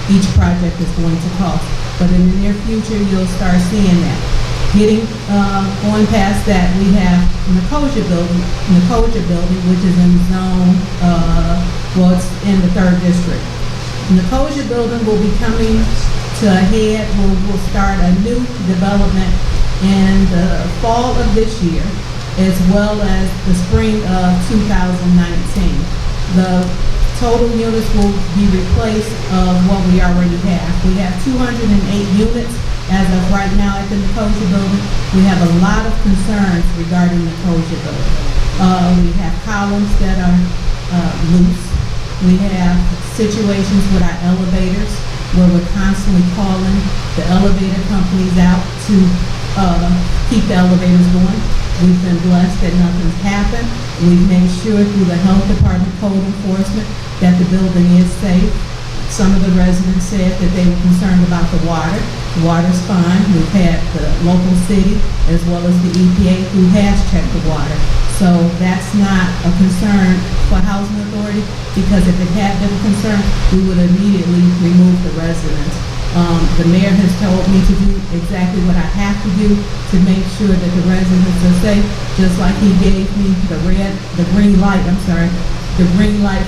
each project is going to cost. But in the near future, you'll start seeing that. Going past that, we have Nicosia Building, which is in zone, it's in the 3rd district. Nicosia Building will be coming to a head. We'll start a new development in the fall of this year, as well as the spring of 2019. The total units will be replaced of what we already have. We have 208 units as of right now at the Nicosia Building. We have a lot of concerns regarding Nicosia Building. We have columns that are loose. We have situations with our elevators where we're constantly calling the elevator companies out to keep the elevators going. We've been blessed that nothing's happened. We've made sure through the health department code enforcement that the building is safe. Some of the residents said that they were concerned about the water. The water's fine. We've had the local city as well as the EPA who has checked the water. So that's not a concern for Housing Authority, because if it had been a concern, we would immediately remove the residents. The mayor has told me to do exactly what I have to do to make sure that the residents are safe, just like he gave me the green light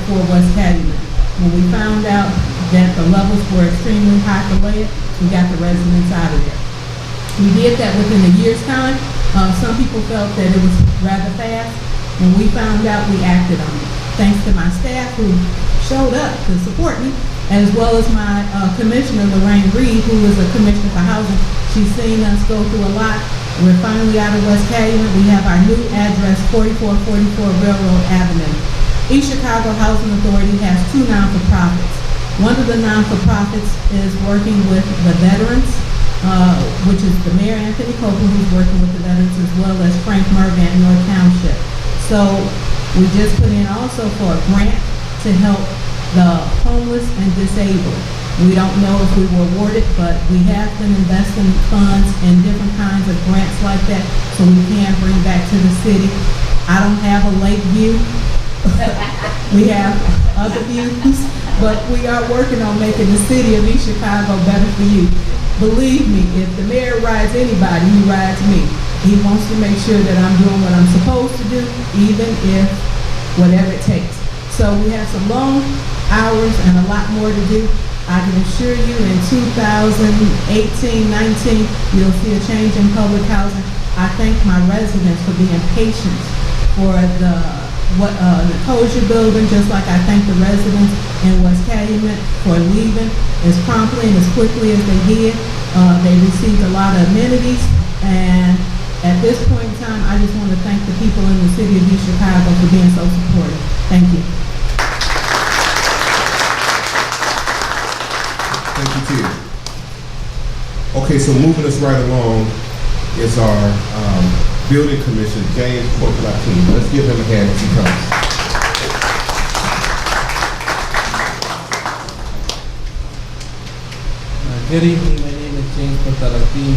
for West Calumet. When we found out that the levels were extremely high for lead, we got the residents out of there. We did that within a year's time. Some people felt that it was rather fast. When we found out, we acted on it. Thanks to my staff who showed up to support me, as well as my commissioner, Lorraine Reed, who is a commissioner for housing. She's seen us go through a lot. We're finally out of West Calumet. We have our new address, 4444 Railroad Avenue. East Chicago Housing Authority has 2 non-for-profits. One of the non-for-profits is working with the veterans, which is the Mayor Anthony Copeland, who's working with the veterans, as well as Frank Mervant, North Township. So we just put in also for a grant to help the homeless and disabled. We don't know if we were awarded, but we have been investing funds in different kinds of grants like that, so we can bring back to the city. I don't have a lake view. We have other views, but we are working on making the city of East Chicago better for you. Believe me, if the mayor rides anybody, he rides me. He wants to make sure that I'm doing what I'm supposed to do, even if whatever it takes. So we have some long hours and a lot more to do. I can assure you in 2018-19, you'll see a change in public housing. I thank my residents for being patient for the Nicosia building, just like I thank the residents in West Calumet for leaving as promptly and as quickly as they did. They received a lot of amenities, and at this point in time, I just want to thank the people in the city of East Chicago for being so supportive. Thank you. Thank you, Tia. Okay, so moving us right along is our building commissioner, James Portalatin. Let's give him a hand as he comes. Good evening, my name is James Portalatin,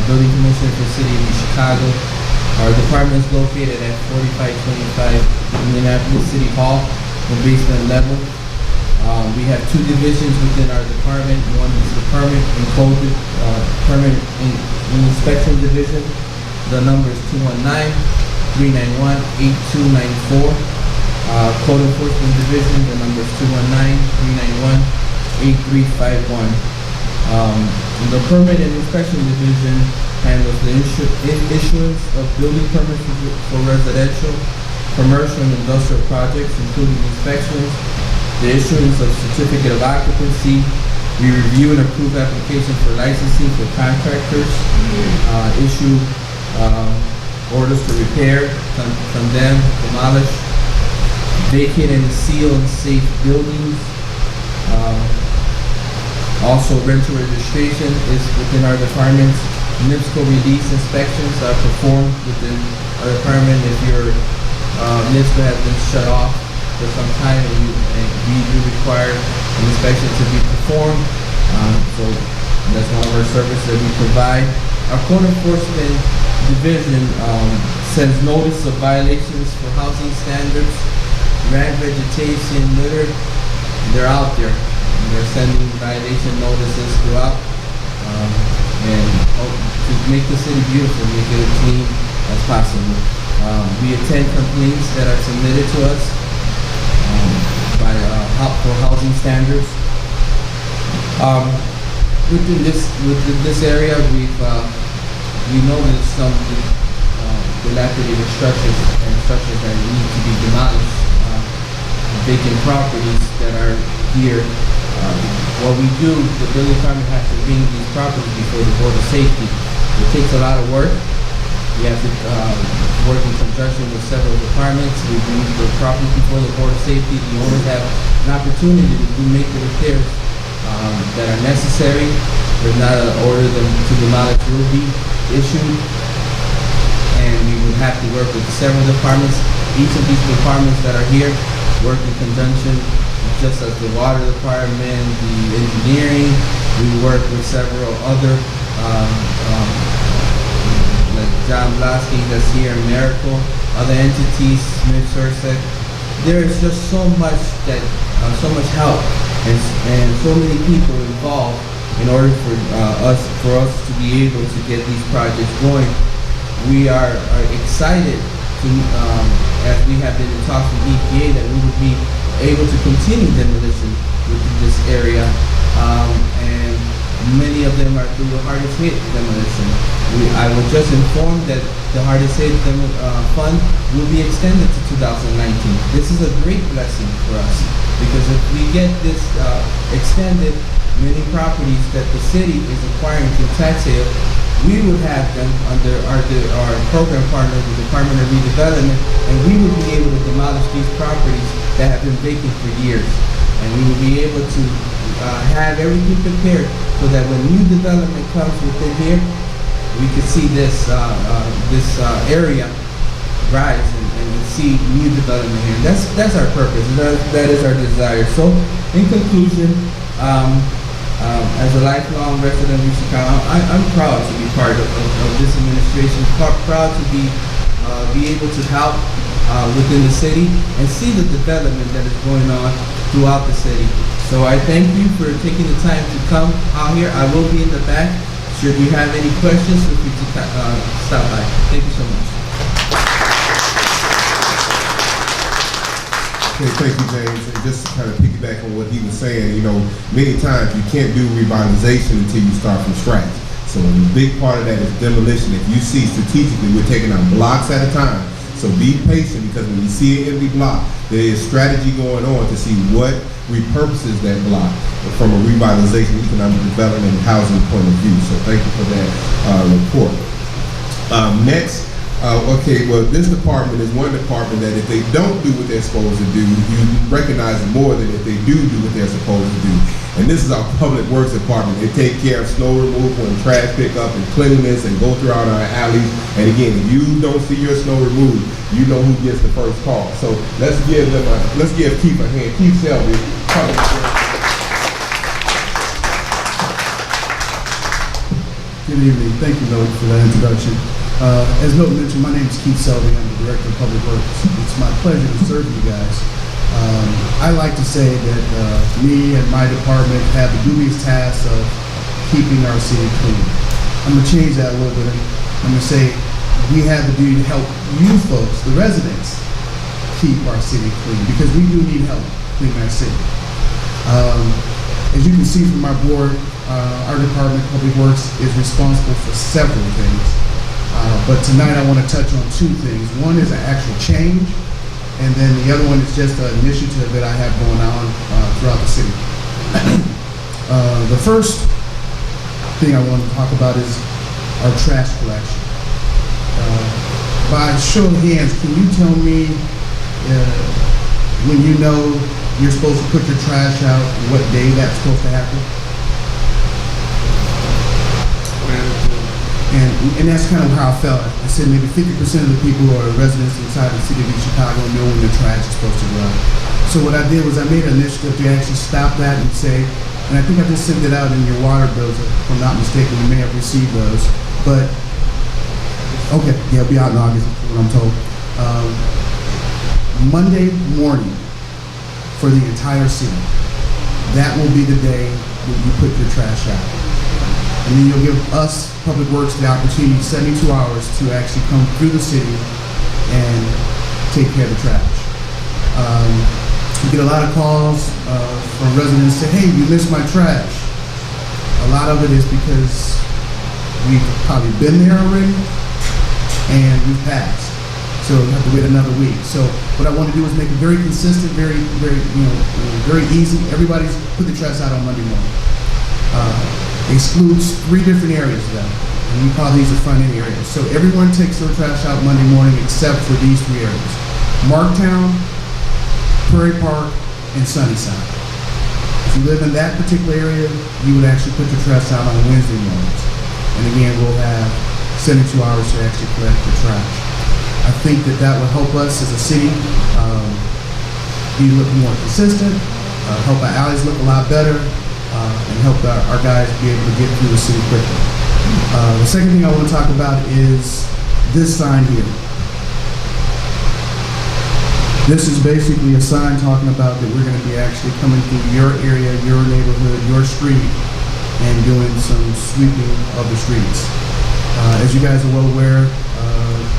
building commissioner for the city of East Chicago. Our department is located at 4525 Indianapolis City Hall, the basement level. We have 2 divisions within our department. One is the permit and code, permit and inspection division. The number is 219-391-8294. Code enforcement division, the number is 219-391-8351. The permit and inspection division handles the issuance of building permits for residential, commercial, and industrial projects, including inspections, the issuance of certificate of occupancy. We review and approve applications for licensing for contractors, issue orders to repair, condemn, demolish, vacate and seal and safe buildings. Also, rental registration is within our departments. NIPSCO release inspections are performed within our department if your NIPSCO has been shut off for some time and we do require an inspection to be performed. So that's one of our services that we provide. Our code enforcement division sends notice of violations for housing standards, rank vegetation, litter. They're out there. And they're sending violation notices throughout and to make the city beautiful, make it as clean as possible. We attend complaints that are submitted to us for housing standards. Within this area, we noticed some dilapidated structures and structures that need to be demolished, vacant properties that are here. What we do, the building department has to bring these properties before the Board of Safety. It takes a lot of work. We have to work in conjunction with several departments. We bring the property before the Board of Safety. The owners have an opportunity to make the repairs that are necessary. There's not an order to demolish will be issued, and we would have to work with several departments. Each of these departments that are here work in conjunction, just as the water department, the engineering. We work with several other like John Blasky that's here in Miracle, other entities, Smith Sursec. There is just so much that, so much help and so many people involved in order for us to be able to get these projects going. We are excited to, as we have been in talks with EPA, that we would be able to continue demolition within this area, and many of them are through the hardest hit demolition. I was just informed that the hardest hit fund will be extended to 2019. This is a great blessing for us because if we get this extended, many properties that the city is acquiring through tax sale, we would have them under our program partner, the Department of Redevelopment, and we would be able to demolish these properties that have been vacant for years. And we will be able to have everything prepared so that when new development comes within here, we can see this area rise and see new development here. That's our purpose. That is our desire. So, in conclusion, as a lifelong resident of Chicago, I'm proud to be part of this administration. Proud to be able to help within the city and see the development that is going on throughout the city. So I thank you for taking the time to come out here. I will be in the back. Should you have any questions, feel free to stop by. Thank you so much. Okay, thank you, James. And just to kind of piggyback on what he was saying, you know, many times you can't do revitalization until you start from scratch. So a big part of that is demolition. If you see strategically, we're taking out blocks at a time. So be patient because when you see an empty block, there is strategy going on to see what repurposes that block from a revitalization, economic development, and housing point of view. So thank you for that report. Next. Okay, well, this department is one department that if they don't do what they're supposed to do, you recognize more than if they do what they're supposed to do. And this is our public works department. They take care of snow removal and trash pickup and cleanliness and go throughout our alleys. And again, if you don't see your snow removed, you know who gets the first call. So let's give Keith a hand. Keith Selby, public works. Good evening. Thank you, Milton, for that introduction. As Milton mentioned, my name is Keith Selby. I'm the Director of Public Works. It's my pleasure to serve you guys. I like to say that me and my department have the dubious task of keeping our city clean. I'm going to change that a little bit. I'm going to say we have the duty to help you folks, the residents, keep our city clean because we do need help cleaning our city. As you can see from our board, our department, Public Works, is responsible for several things. But tonight I want to touch on two things. One is an actual change, and then the other one is just an initiative that I have going on throughout the city. The first thing I want to talk about is our trash collection. By show of hands, can you tell me when you know you're supposed to put your trash out, what day that's supposed to happen? And that's kind of how I felt. I said maybe 50% of the people who are residents inside the city of Chicago know when the trash is supposed to go out. So what I did was I made an initiative to actually stop that and say, and I think I just sent it out in your water bills, if I'm not mistaken, you may have received those. But, okay, yeah, it'll be out in August, is what I'm told. Monday morning for the entire city, that will be the day that you put your trash out. And then you'll give us, Public Works, the opportunity, 72 hours to actually come through the city and take care of the trash. We get a lot of calls from residents say, hey, you missed my trash. A lot of it is because we've probably been there already and we've passed. So we have to wait another week. So what I want to do is make it very consistent, very easy. Everybody's put the trash out on Monday morning. Excludes 3 different areas though, and we call these the front end areas. So everyone takes their trash out Monday morning except for these 3 areas: Marktown, Prairie Park, and Sunnyside. If you live in that particular area, you would actually put your trash out on Wednesday mornings. And again, we'll have 72 hours to actually collect the trash. I think that will help us as a city be a little more consistent, help our alleys look a lot better, and help our guys be able to get through the city quickly. The second thing I want to talk about is this sign here. This is basically a sign talking about that we're going to be actually coming through your area, your neighborhood, your street, and doing some sweeping of the streets. As you guys are well aware,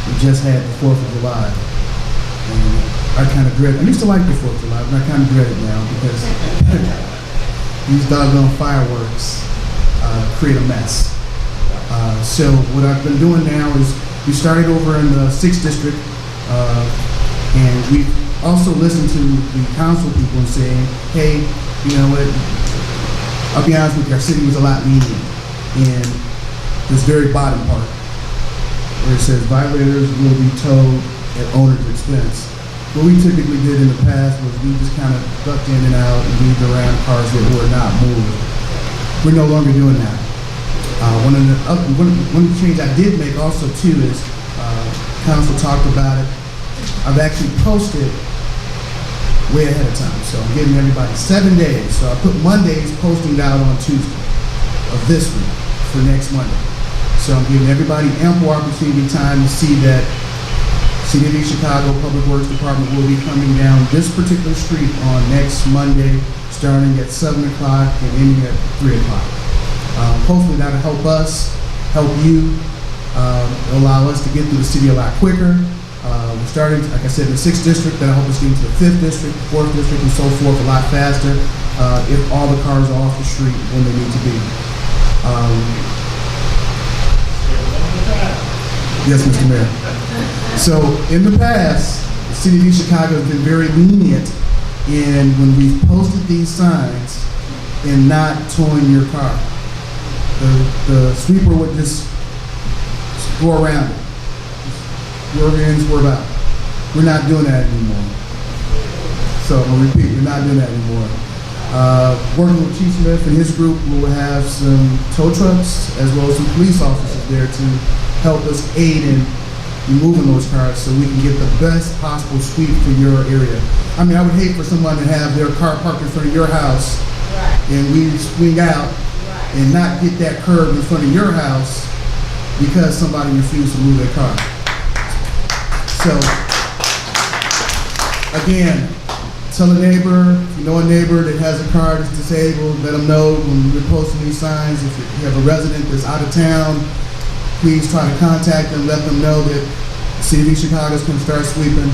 we just had the 4th of July. And I kind of dread, I used to like the 4th of July, but I kind of dread it now because these doggone fireworks create a mess. So what I've been doing now is we started over in the 6th district, and we also listened to the council people and saying, hey, you know what, I'll be honest with you, our city was a lot lenient in this very bottom part, where it says violators will be towed at owner's expense. What we typically did in the past was we just kind of ducked in and out and moved around cars that were not moved. We're no longer doing that. One of the changes I did make also too is, council talked about it. I've actually posted way ahead of time, so I'm giving everybody 7 days. So I put Monday's posting out on Tuesday of this week for next Monday. So I'm giving everybody ample opportunity time to see that City of East Chicago Public Works Department will be coming down this particular street on next Monday, starting at 7 o'clock and ending at 3 o'clock. Hopefully that'll help us, help you, allow us to get through the city a lot quicker. We're starting, like I said, in the 6th district, that'll help us get into the 5th district, 4th district, and so forth a lot faster if all the cars are off the street when they need to be. Yes, Mr. Mayor. So in the past, the City of East Chicago has been very lenient in when we've posted these signs and not towing your car. The sweeper would just go around it. Wherever your ends were about. We're not doing that anymore. So I'll repeat, we're not doing that anymore. Working with Chief Smith and his group, we will have some tow trucks as well as some police officers there to help us aid in removing those cars so we can get the best possible sweep for your area. I mean, I would hate for someone to have their car parked in front of your house and we swing out and not get that curb in front of your house because somebody refused to move their car. So, again, tell a neighbor, if you know a neighbor that has a car that's disabled, let them know when we're posting these signs. If you have a resident that's out of town, please try to contact them, let them know that the City of East Chicago is going to start sweeping.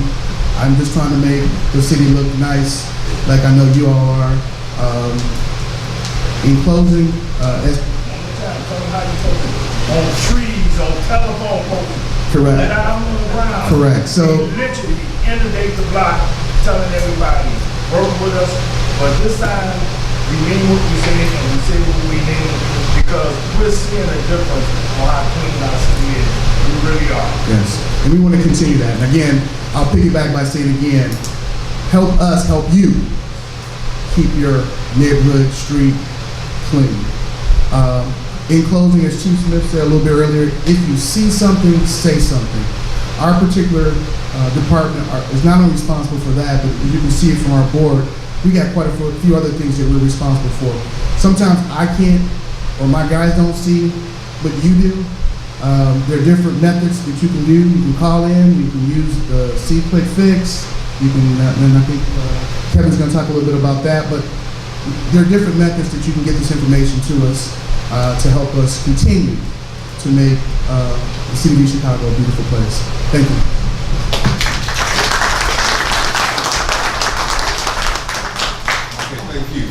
I'm just trying to make the city look nice, like I know you all are. In closing, On trees, on telephone poles. Correct. Let out on the ground. Correct. So- And literally inundate the block, telling everybody, work with us. But this time, we mean what we say and we say what we mean because we're seeing a difference on how clean our city is. We really are. Yes, and we want to continue that. And again, I'll piggyback by saying again, help us help you keep your neighborhood, street clean. In closing, as Chief Smith said a little bit earlier, if you see something, say something. Our particular department is not only responsible for that, but you can see it from our board. We got quite a few other things that we're responsible for. Sometimes I can't, or my guys don't see what you do. There are different methods that you can do. You can call in, you can use the C-Click Fix. You can, and I think Kevin's going to talk a little bit about that, but there are different methods that you can get this information to us to help us continue to make the City of East Chicago a beautiful place. Thank you. Okay, thank you.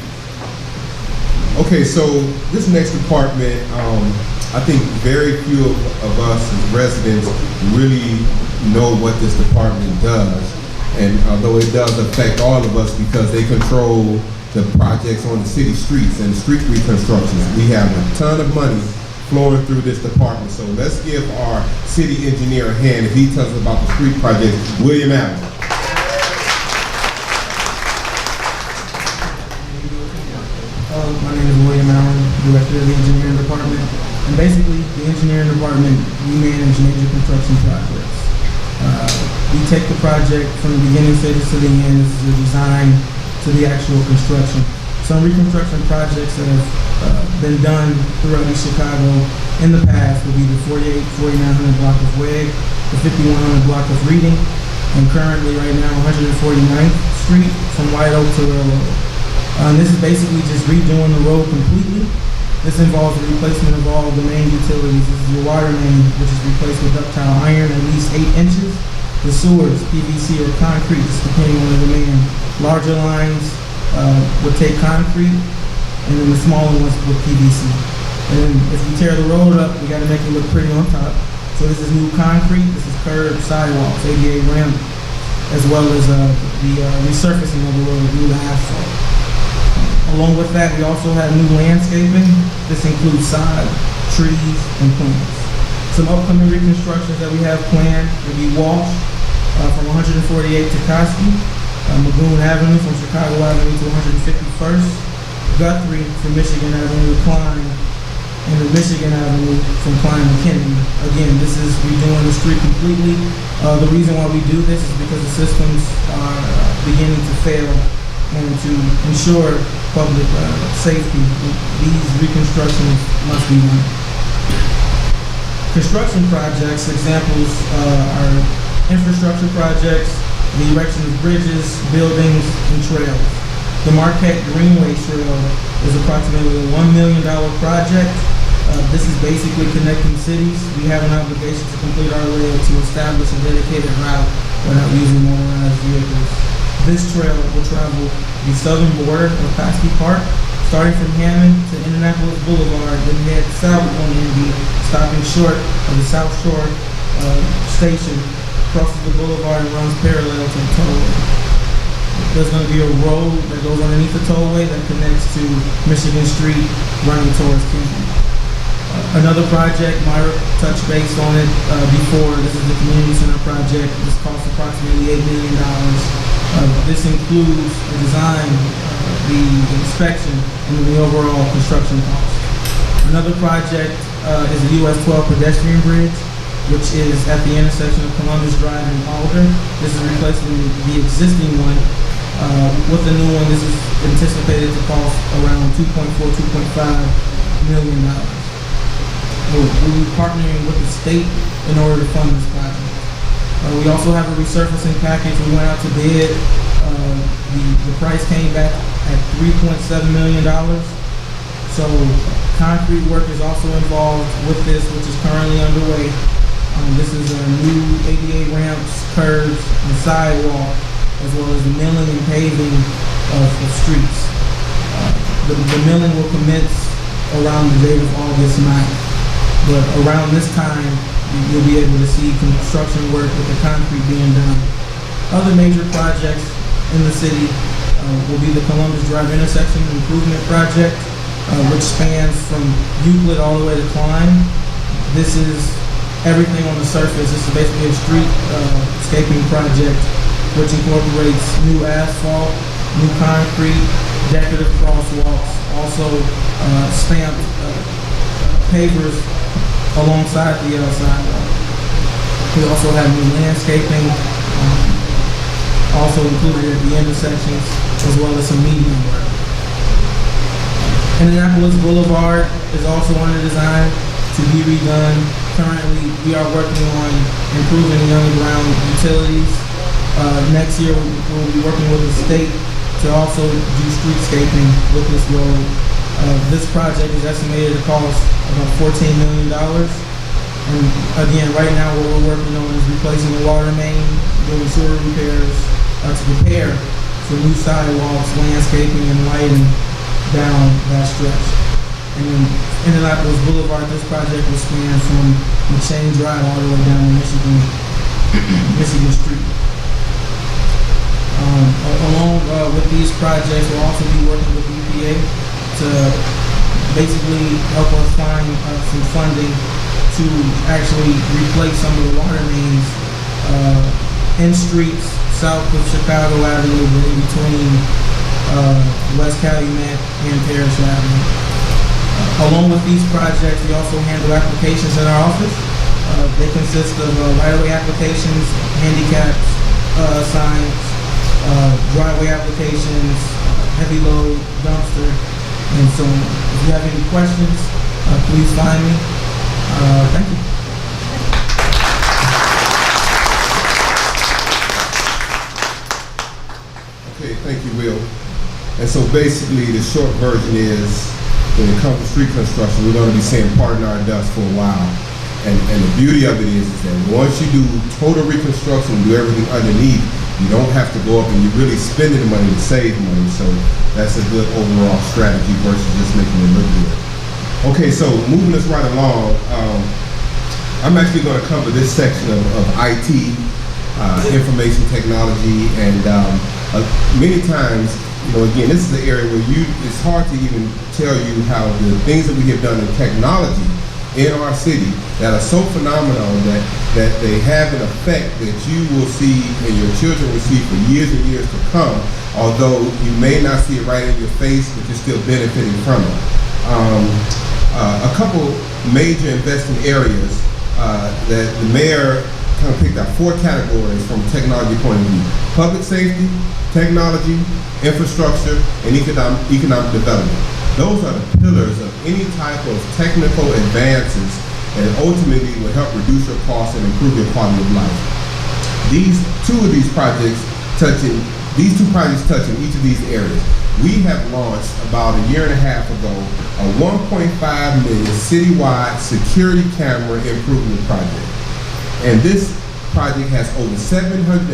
Okay, so this next department, I think very few of us as residents really know what this department does. And although it does affect all of us because they control the projects on the city streets and street reconstructions, we have a ton of money flowing through this department. So let's give our city engineer a hand as he tells us about the street project, William Allen. My name is William Allen, Director of the Engineering Department. And basically, the Engineering Department, we manage major construction projects. We take the project from the beginning stages to the end. This is the design to the actual construction. Some reconstruction projects that have been done throughout East Chicago in the past would be the 4900 block of Wegg, the 5100 block of Reading, and currently right now 149th Street from White Oak to Railroad. This is basically just redoing the road completely. This involves the replacement of all the main utilities. This is your water main, which is replaced with ductile iron at least 8 inches. The sewers, PVC or concrete, just depending on the demand. Larger lines would take concrete, and then the smaller ones with PVC. And if we tear the road up, we gotta make it look pretty on top. So this is new concrete, this is curb, sidewalks, ADA ramp, as well as the resurfacing of the road, new asphalt. Along with that, we also have new landscaping. This includes sod, trees, and plants. Some upcoming reconstructions that we have planned will be Walsh from 148 to Koski, Magoon Avenue from Chicago Avenue to 151st, Guthrie from Michigan Avenue to Klein, and the Michigan Avenue from Klein to Kennedy. Again, this is redoing the street completely. The reason why we do this is because the systems are beginning to fail, and to ensure public safety, these reconstructions must be done. Construction projects, examples are infrastructure projects, the erection of bridges, buildings, and trails. The Marquette Greenway Trail is approximately a $1 million project. This is basically connecting cities. We have an obligation to complete our rail to establish a dedicated route without using motorized vehicles. This trail will travel the southern border of Koski Park, starting from Hammond to Indianapolis Boulevard, then head south on Indy, stopping short of the South Shore station, crosses the boulevard and runs parallel to the tollway. There's going to be a road that goes underneath the tollway that connects to Michigan Street, running towards Canton. Another project, Myra touched base on it before. This is the community center project. This costs approximately $8 million. This includes the design, the inspection, and the overall construction cost. Another project is the US 12 pedestrian bridge, which is at the intersection of Columbus Drive and Alder. This is replacing the existing one. With the new one, this is anticipated to cost around $2.4, $2.5 million. We'll be partnering with the state in order to fund this project. We also have a resurfacing package. We went out to bid. The price came back at $3.7 million. So concrete work is also involved with this, which is currently underway. This is a new ADA ramps, curbs, and sidewalk, as well as the milling and paving of streets. The milling will commence around the date of August 9th. But around this time, you'll be able to see construction work with the concrete being done. Other major projects in the city will be the Columbus Drive Intersection Improvement Project, which spans from Euclid all the way to Klein. This is everything on the surface. This is basically a street scaping project, which incorporates new asphalt, new concrete, decorative crosswalks, also stamped pavers alongside the sidewalk. We also have new landscaping, also included at the intersections, as well as some median work. Indianapolis Boulevard is also under design to be redone. Currently, we are working on improving the underground utilities. Next year, we'll be working with the state to also do streetscaping with this road. This project is estimated to cost about $14 million. And again, right now what we're working on is replacing the water main, doing sewer repairs to prepare for new sidewalks, landscaping, and lighting down that stretch. And then Indianapolis Boulevard, this project will span from McShane Drive all the way down to Michigan Street. Along with these projects, we'll also be working with EPA to basically help us find some funding to actually replace some of the water mains in streets south of Chicago Avenue, but in between West Calumet and Parrish Avenue. Along with these projects, we also handle applications in our office. They consist of right-of-way applications, handicap signs, driveway applications, heavy load, dumpster, and so on. If you have any questions, please find me. Thank you. Okay, thank you, Will. And so basically, the short version is, when it comes to street construction, we're going to be saying pardon our dust for a while. And the beauty of it is that once you do total reconstruction, do everything underneath, you don't have to go up and you're really spending the money to save money. So that's a good overall strategy versus just making it look good. Okay, so moving us right along, I'm actually going to cover this section of IT, information technology, and many times, again, this is the area where it's hard to even tell you how the things that we have done in technology in our city that are so phenomenal that they have an effect that you will see and your children will see for years and years to come, although you may not see it right in your face, but you're still benefiting from it. A couple major investment areas that the mayor kind of picked out 4 categories from a technology point of view: public safety, technology, infrastructure, and economic development. Those are the pillars of any type of technical advances and ultimately will help reduce your costs and improve your quality of life. These two projects touch in each of these areas. We have launched about a year and a half ago a $1.5 million citywide security camera improvement project. And this project has over 750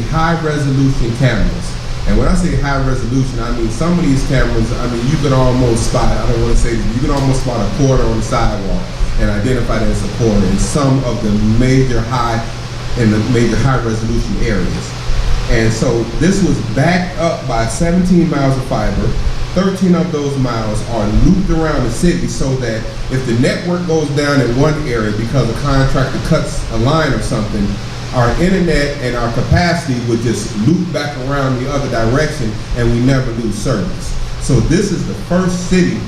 high-resolution cameras. And when I say high-resolution, I mean some of these cameras, you can almost spot, I don't want to say this, you can almost spot a quarter on the sidewalk and identify that as a quarter in some of the major high-resolution areas. And so this was backed up by 17 miles of fiber. 13 of those miles are looped around the city so that if the network goes down in one area because a contractor cuts a line or something, our internet and our capacity would just loop back around the other direction and we never lose service. So this is the first city,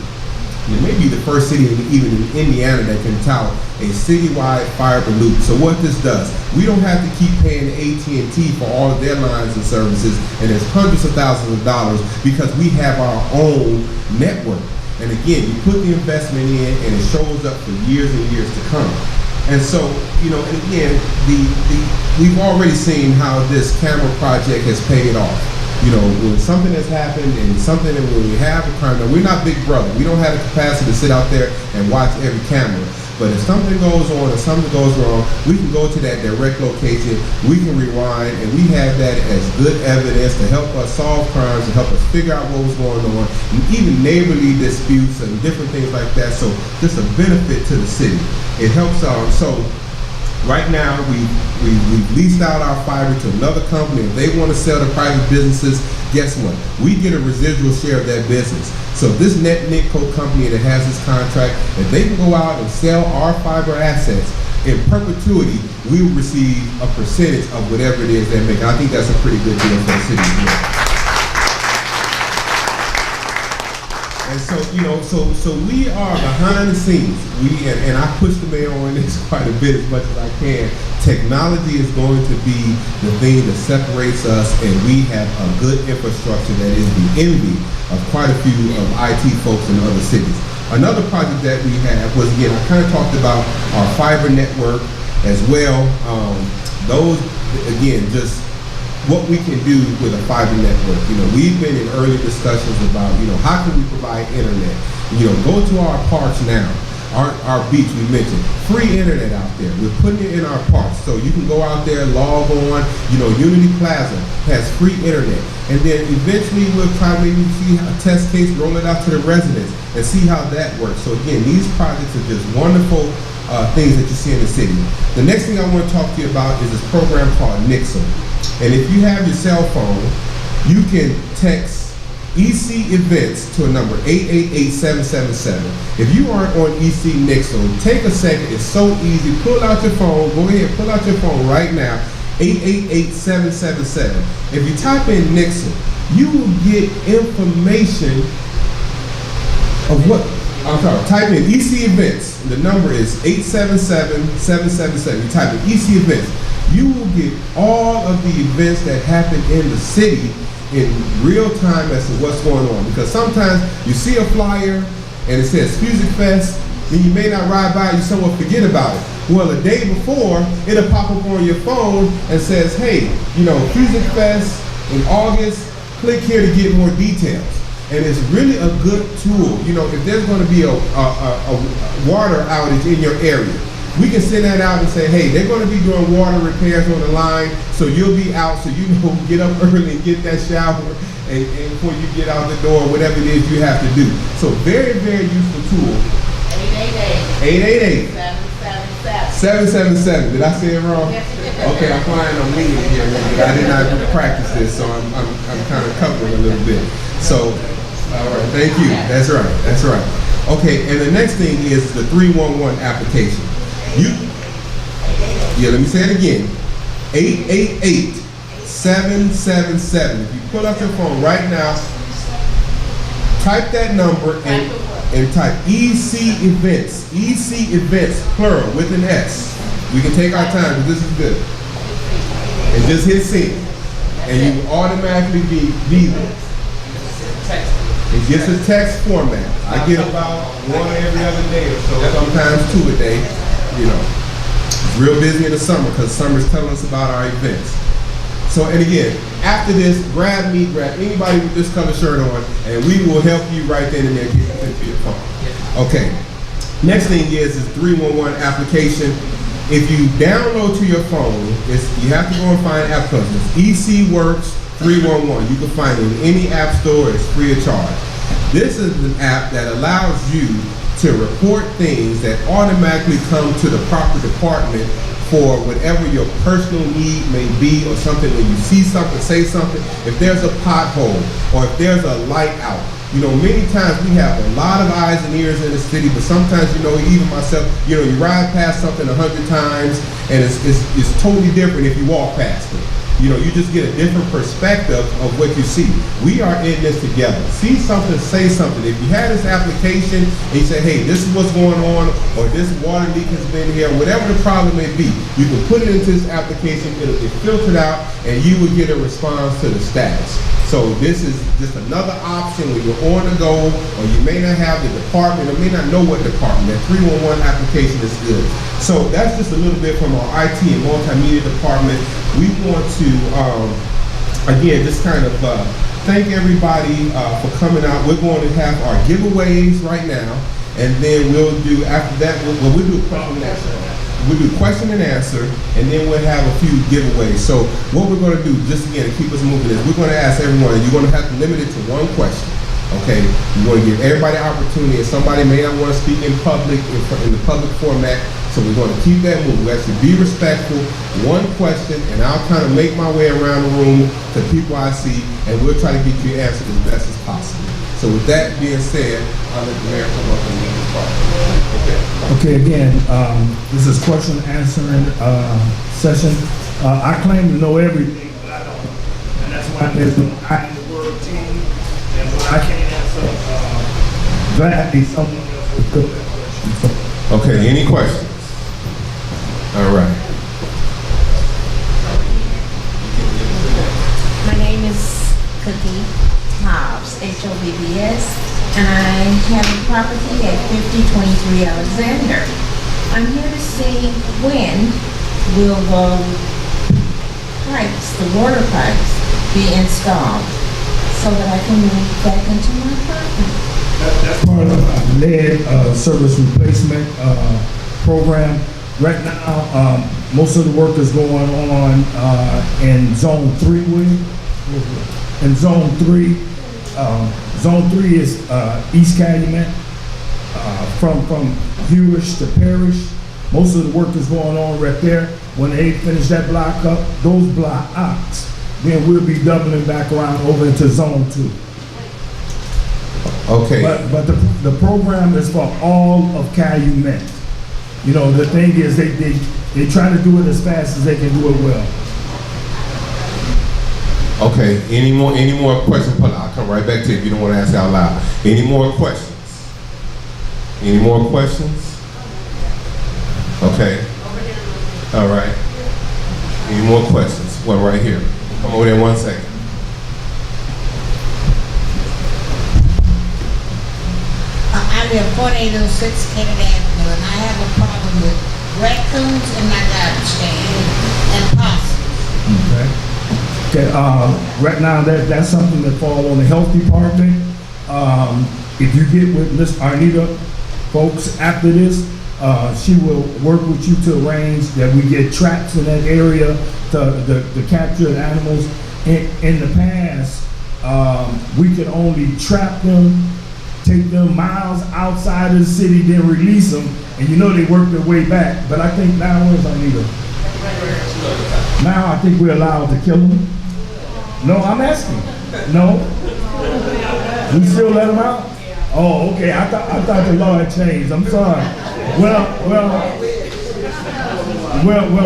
it may be the first city even in Indiana that can tout a citywide fiber loop. So what this does, we don't have to keep paying AT&T for all of their lines and services, and there's hundreds of thousands of dollars because we have our own network. And again, you put the investment in and it shows up for years and years to come. And so, and again, we've already seen how this camera project has paid off. When something has happened and something that when we have a crime, now we're not Big Brother. We don't have the capacity to sit out there and watch every camera. But if something goes on or something goes wrong, we can go to that direct location, we can rewind, and we have that as good evidence to help us solve crimes, to help us figure out what was going on, and even neighborly disputes and different things like that. So just a benefit to the city. It helps right now, we've leased out our fiber to another company. If they want to sell to private businesses, guess what? We get a residual share of that business. So this NetNitco company that has this contract, if they can go out and sell our fiber assets in perpetuity, we will receive a percentage of whatever it is they make. I think that's a pretty good deal for the city. And so we are behind the scenes. And I push the mayor on this quite a bit as much as I can. Technology is going to be the thing that separates us, and we have a good infrastructure that is the envy of quite a few of IT folks in other cities. Another project that we have was, again, I kind of talked about our fiber network as well. Those, again, just what we can do with a fiber network. We've been in early discussions about, how can we provide internet? Go to our parks now. Our beach, we mentioned, free internet out there. We're putting it in our parks. So you can go out there, log on. Unity Plaza has free internet. And then eventually we'll try maybe see a test case, roll it out to the residents and see how that works. So again, these projects are just wonderful things that you see in the city. The next thing I want to talk to you about is this program called Nixle. And if you have your cell phone, you can text EC Events to a number 888-777. If you aren't on EC Nixle, take a second. It's so easy. Pull out your phone. Go ahead, pull out your phone right now. 888-777. If you type in Nixle, you will get information of what. I'm sorry. Type in EC Events. The number is 877-777. You type in EC Events. You will get all of the events that happen in the city in real time as to what's going on. Because sometimes you see a flyer and it says Music Fest, and you may not ride by, you somewhat forget about it. Well, the day before, it'll pop up on your phone and says, hey, Music Fest in August, click here to get more details. And it's really a good tool. If there's going to be a water outage in your area, we can send that out and say, hey, they're going to be doing water repairs on the line, so you'll be out, so get up early and get that shower, and before you get out the door, whatever it is you have to do. So very, very useful tool. 888. 777. 777. Did I say it wrong? Okay, I'm flying on lead here, but I did not practice this, so I'm kind of covering a little bit. So, all right, thank you. That's right. That's right. Okay, and the next thing is the 311 application. Let me say it again. 888-777. If you pull up your phone right now, type that number and type EC Events. EC Events, plural, with an S. We can take our time, but this is good. And just hit send. And you will automatically be there. It gets a text format. I get about one every other day or so, sometimes 2 a day. You know, it's real busy in the summer because summer's telling us about our events. So, and again, after this, grab me, grab anybody with this color shirt on, and we will help you right then and there get into your phone. Okay. Next thing is 311 application. If you download to your phone, you have to go and find app stores. It's EC Works 311. You can find it in any app store. It's free of charge. This is an app that allows you to report things that automatically come to the proper department for whatever your personal need may be, or something when you see something, say something. If there's a pothole or if there's a light out, you know, many times we have a lot of eyes and ears in the city, but sometimes, you know, even myself, you know, you ride past something 100 times and it's totally different if you walk past it. You know, you just get a different perspective of what you see. We are in this together. See something, say something. If you have this application and you say, hey, this is what's going on, or this water leak has been here, whatever the problem may be, you can put it into this application, it'll get filtered out, and you will get a response to the status. So this is just another option when you're on the go, or you may not have the department, or may not know what department. That 311 application is good. So that's just a little bit from our IT and multimedia department. We want to, again, just kind of thank everybody for coming out. We're going to have our giveaways right now, and then we'll do, after that, we'll do a question and answer. We'll do question and answer, and then we'll have a few giveaways. So what we're going to do, just again, to keep us moving, is we're going to ask everyone, and you're going to have to limit it to one question. Okay, you want to give everybody opportunity, and somebody may not want to speak in public, in the public format, so we're going to keep that moving. We have to be respectful, one question, and I'll kind of make my way around the room to people I see, and we'll try to get you answered as best as possible. So with that being said, I'll let the mayor come up and lead the part. Okay. Okay, again, this is question and answering session. I claim to know everything, but I don't. And that's why there's no I in the word team. And when I can't answer, gladly someone else will fill that question. Okay, any questions? All right. My name is Cookie Hobbs, Hobbs, and I have a property at 5023 Alexander. I'm here to see when will the pipes, the water pipes, be installed so that I can move back into my apartment. That's part of our lead service replacement program. Right now, most of the work is going on in Zone 3. In Zone 3, Zone 3 is East Calumet, from Hewish to Parrish. Most of the work is going on right there. When they finish that block up, those blocks, then we'll be doubling back around over into Zone 2. Okay. But the program is for all of Calumet. You know, the thing is they try to do it as fast as they can do it well. Okay, any more questions? I'll come right back to you if you don't want to ask out loud. Any more questions? Any more questions? Okay. All right. Any more questions? One right here. Come over there 1 second. I live 4806 Kennedy Avenue, and I have a problem with raccoons in my garbage can and possums. Okay, right now that's something that falls on the health department. If you get with Miss Arnita, folks, after this, she will work with you to arrange that we get traps in that area to capture the animals. In the past, we could only trap them take them miles outside of the city, then release them, and you know they work their way back. But I think now, where's Anita? Now I think we're allowed to kill them. No, I'm asking. No? We still let them out? Oh, okay, I thought the law had changed, I'm sorry. Well,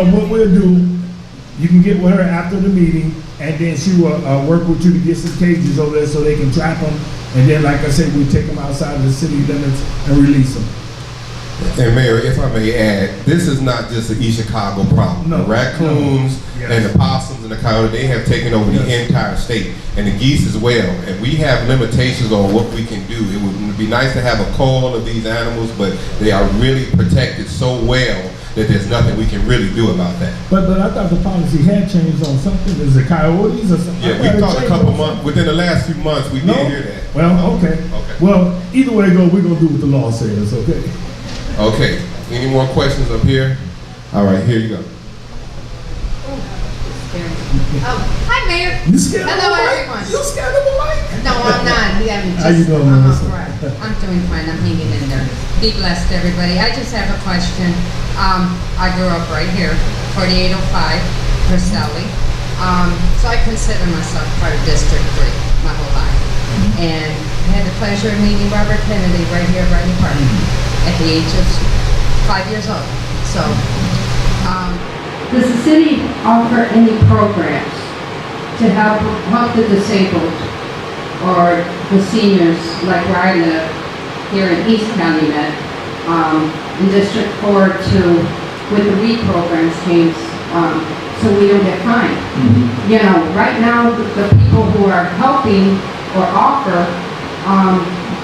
what we'll do, you can get with her after the meeting, and then she will work with you to get some cages over there so they can trap them. And then, like I said, we take them outside of the city limits and release them. And Mayor, if I may add, this is not just an East Chicago problem. No. The raccoons Yes. and the possums and the coyote, they have taken over the entire state, and the geese as well. And we have limitations on what we can do. It would be nice to have a call of these animals, but they are really protected so well that there's nothing we can really do about that. But I thought the policy had changed on something. Is it coyotes or something? Yeah, we talked a couple months, within the last few months, we did hear that. Well, okay. Well, either way it goes, we're gonna do what the law says, okay? Okay, any more questions up here? All right, here you go. Hi, Mayor. You scared of Hello, the mic? everyone. You scared of the mic? No, I'm not. We haven't How you doing, I'm Melissa? all right. I'm doing fine. I'm hanging in there. Be blessed, everybody. I just have a question. I grew up right here, 4805, Verselli. So I consider myself part of District 3 my whole life. And I had the pleasure of meeting Robert Kennedy right here, right in the park, at the age of 5 years old. So, does the city offer any programs to help the disabled or the seniors, like where I live, here in East County Med, in District 4 with the weed programs came, so we don't get fined? You know, right now, the people who are helping or offer,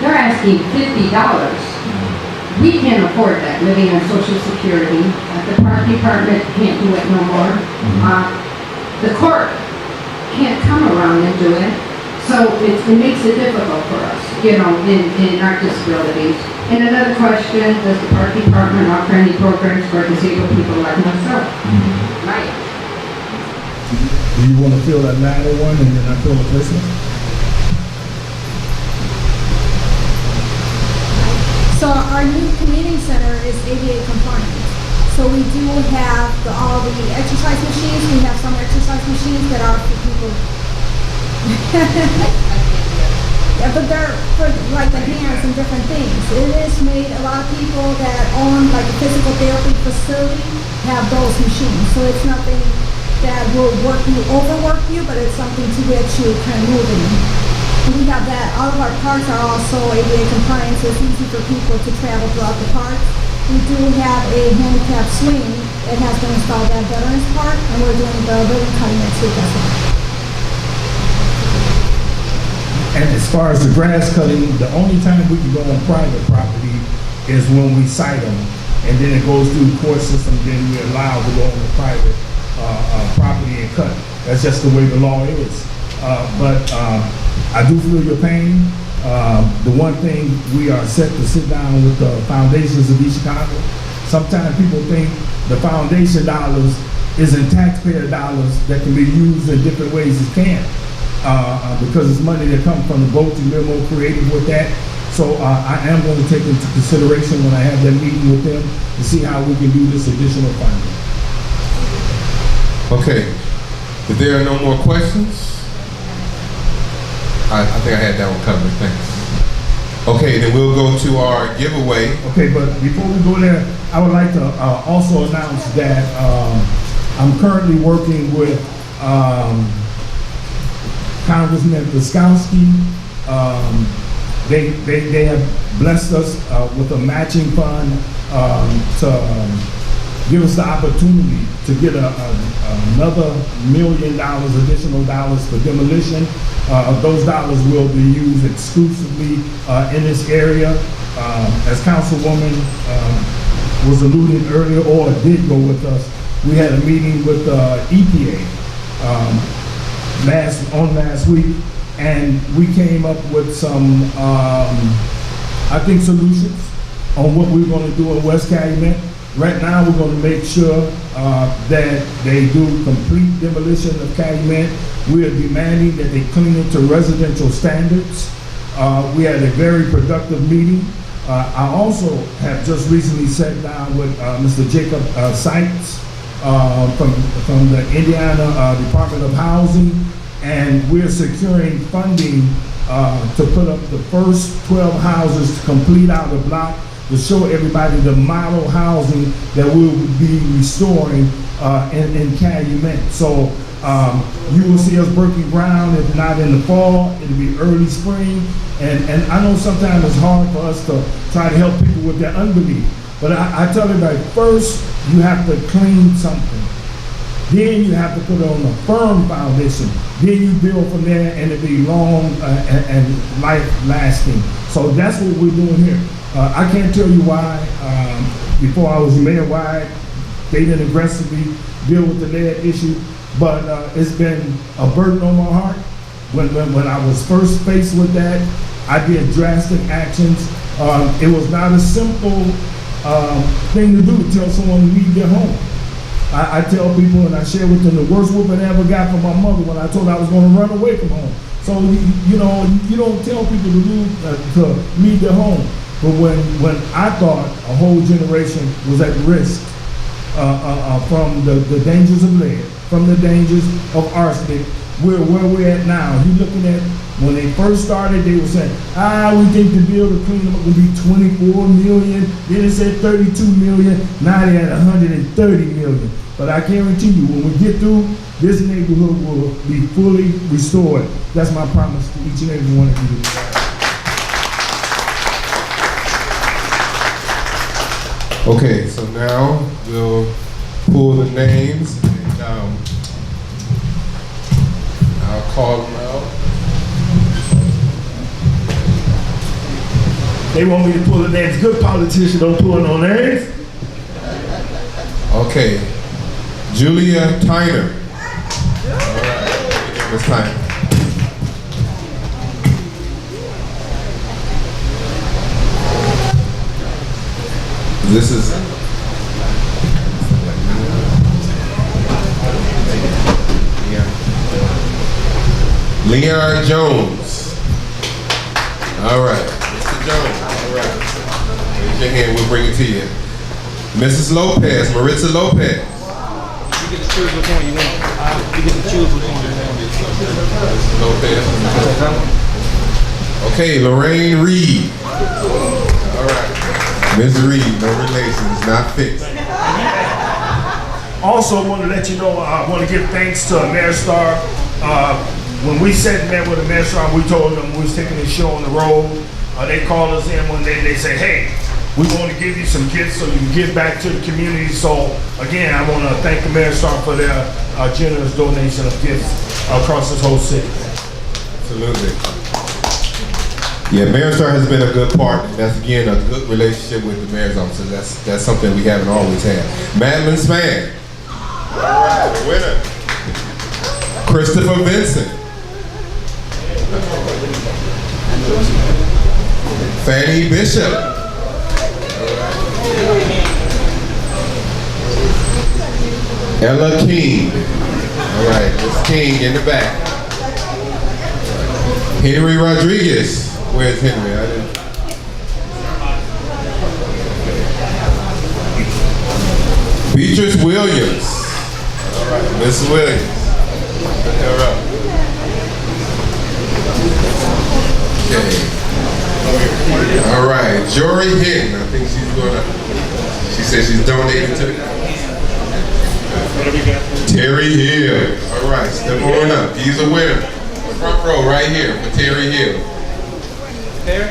they're asking $50. We can't afford that, living on Social Security. The park department can't do it no more. The court can't come around and do it. So it makes it difficult for us, you know, in our disabilities. And another question, does the park department offer any programs for disabled people like myself? Right. Do you want to fill that latter one and then I fill the first one? So our new community center is ADA compliant. So we do have all the exercise machines. We have some exercise machines that are for people. Yeah, but they're for like the hands and different things. It is made, a lot of people that own like a physical therapy facility have those machines. So it's nothing that will overwork you, but it's something to get you kind of moving. We have that. All of our parks are also ADA compliant, so it's easy for people to travel throughout the park. We do have a handicap swing that has been installed at Veterans Park, and we're doing the ribbon cutting next week as well. And as far as the grass cutting, the only time we can go on private property is when we cite them. And then it goes through the court system, then we're allowed to go on the private property and cut. That's just the way the law is. But I do feel your pain. The one thing, we are set to sit down with the foundations of East Chicago. Sometimes people think the foundation dollars isn't taxpayer dollars that can be used in different ways. It can't, because it's money that comes from the vote and we're more creative with that. So I am going to take into consideration when I have that meeting with them to see how we can do this additional funding. Okay, if there are no more questions, I think I had that one covered, thanks. Okay, then we'll go to our giveaway. Okay, but before we go there, I would like to also announce that I'm currently working with Congressman Piskowski. They have blessed us with a matching fund to give us the opportunity to get another $1 million additional dollars for demolition. Those dollars will be used exclusively in this area. As Councilwoman was alluding earlier, or did go with us, we had a meeting with EPA last week, and we came up with some, I think, solutions on what we're going to do in West Calumet. Right now, we're going to make sure that they do complete demolition of Calumet. We are demanding that they clean it to residential standards. We had a very productive meeting. I also have just recently sat down with Mr. Jacob Sykes from the Indiana Department of Housing, and we're securing funding to put up the first 12 houses to complete out the block to show everybody the model housing that we will be restoring in Calumet. So you will see us breaking ground, if not in the fall, it'll be early spring. And I know sometimes it's hard for us to try to help people with their unbelief. But I tell everybody, first you have to clean something. Then you have to put it on a firm foundation. Then you build from there, and it'll be long and life lasting. So that's what we're doing here. I can't tell you why, before I was mayor, why they didn't aggressively deal with the lead issue, but it's been a burden on my heart. When I was first faced with that, I did drastic actions. It was not a simple thing to do to tell someone to leave their home. I tell people, and I share with them, the worst whooping I ever got from my mother when I told her I was going to run away from home. So you don't tell people to leave their home. But when I thought a whole generation was at risk from the dangers of lead, from the dangers of arsenic, where we're at now. You're looking at, when they first started, they were saying, we think the bill to clean them up would be 24 million. Then it said 32 million. Now they're at 130 million. But I guarantee you, when we get through, this neighborhood will be fully restored. That's my promise to each and every one of you. Okay, so now we'll pull the names, and I'll call them out. They want me to pull the names. Good politicians don't pull no names. Okay, Julia Tyner. All right, Ms. Tyner. This is Leon Jones. All right, Mr. Jones. All right, raise your hand. We'll bring it to you. Mrs. Lopez, Maritza Lopez. You get to choose which one you want. You get to choose which one you want. Lopez. Okay, Lorraine Reed. All right. Ms. Reed, no relations, not fixed. Also, want to let you know, I want to give thanks to Mayor Starr. When we sat and met with the Mayor Starr, we told them we was taking the show on the road. They called us in one day, they say, hey, we want to give you some gifts so you can give back to the community. So again, I want to thank the Mayor Starr for their generous donation of gifts across this whole city. Absolutely. Yeah, Mayor Starr has been a good partner. That's, again, a good relationship with the mayor's office. That's something we haven't always had. Madeline Span. All right, winner. Christopher Vincent. Fannie Bishop. Ella King. All right, Miss King in the back. Henry Rodriguez. Where's Henry? I didn't. Beatrice Williams. All right, Miss Williams. All right. Okay. All right, Jory Hinton. I think she's gonna. She said she's donating to the. Terry Hill. All right, step on up. He's a winner. Front row right here for Terry Hill. There.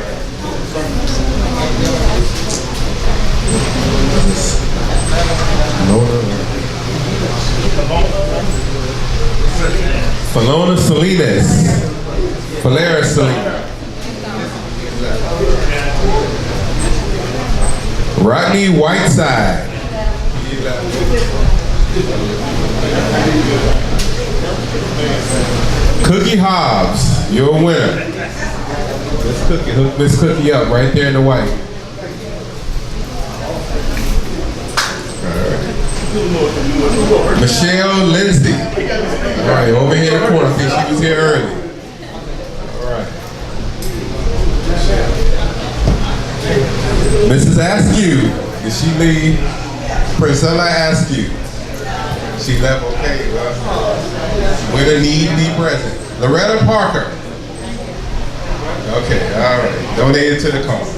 Falona Salinas. Falera Salinas. Rodney Whiteside. Cookie Hobbs, you're a winner. Let's Cookie, hook Miss Cookie up right there in the white. All right. Michelle Lindsay. All right, over here in the corner. I think she was here early. All right. Mrs. Askew, did she leave? Priscilla Askew. She left, okay, well, with a need to be present. Loretta Parker. Okay, all right, donated to the cause.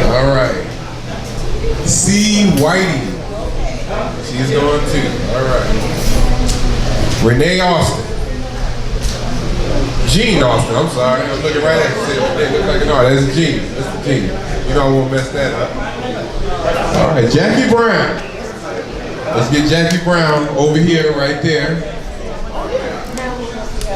All right. C. Whitey. She's going too, all right. Renee Austin. Gene Austin, I'm sorry, I'm looking right at it. Look like, no, that's Gene, that's Gene. You don't want to mess that up. All right, Jackie Brown. Let's get Jackie Brown over here, right there.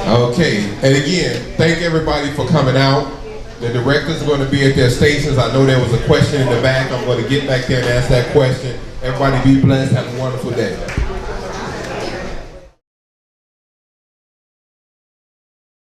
Okay, and again, thank everybody for coming out. The directors are going to be at their stations. I know there was a question in the back. I'm going to get back there and ask that question. Everybody be blessed. Have a wonderful day.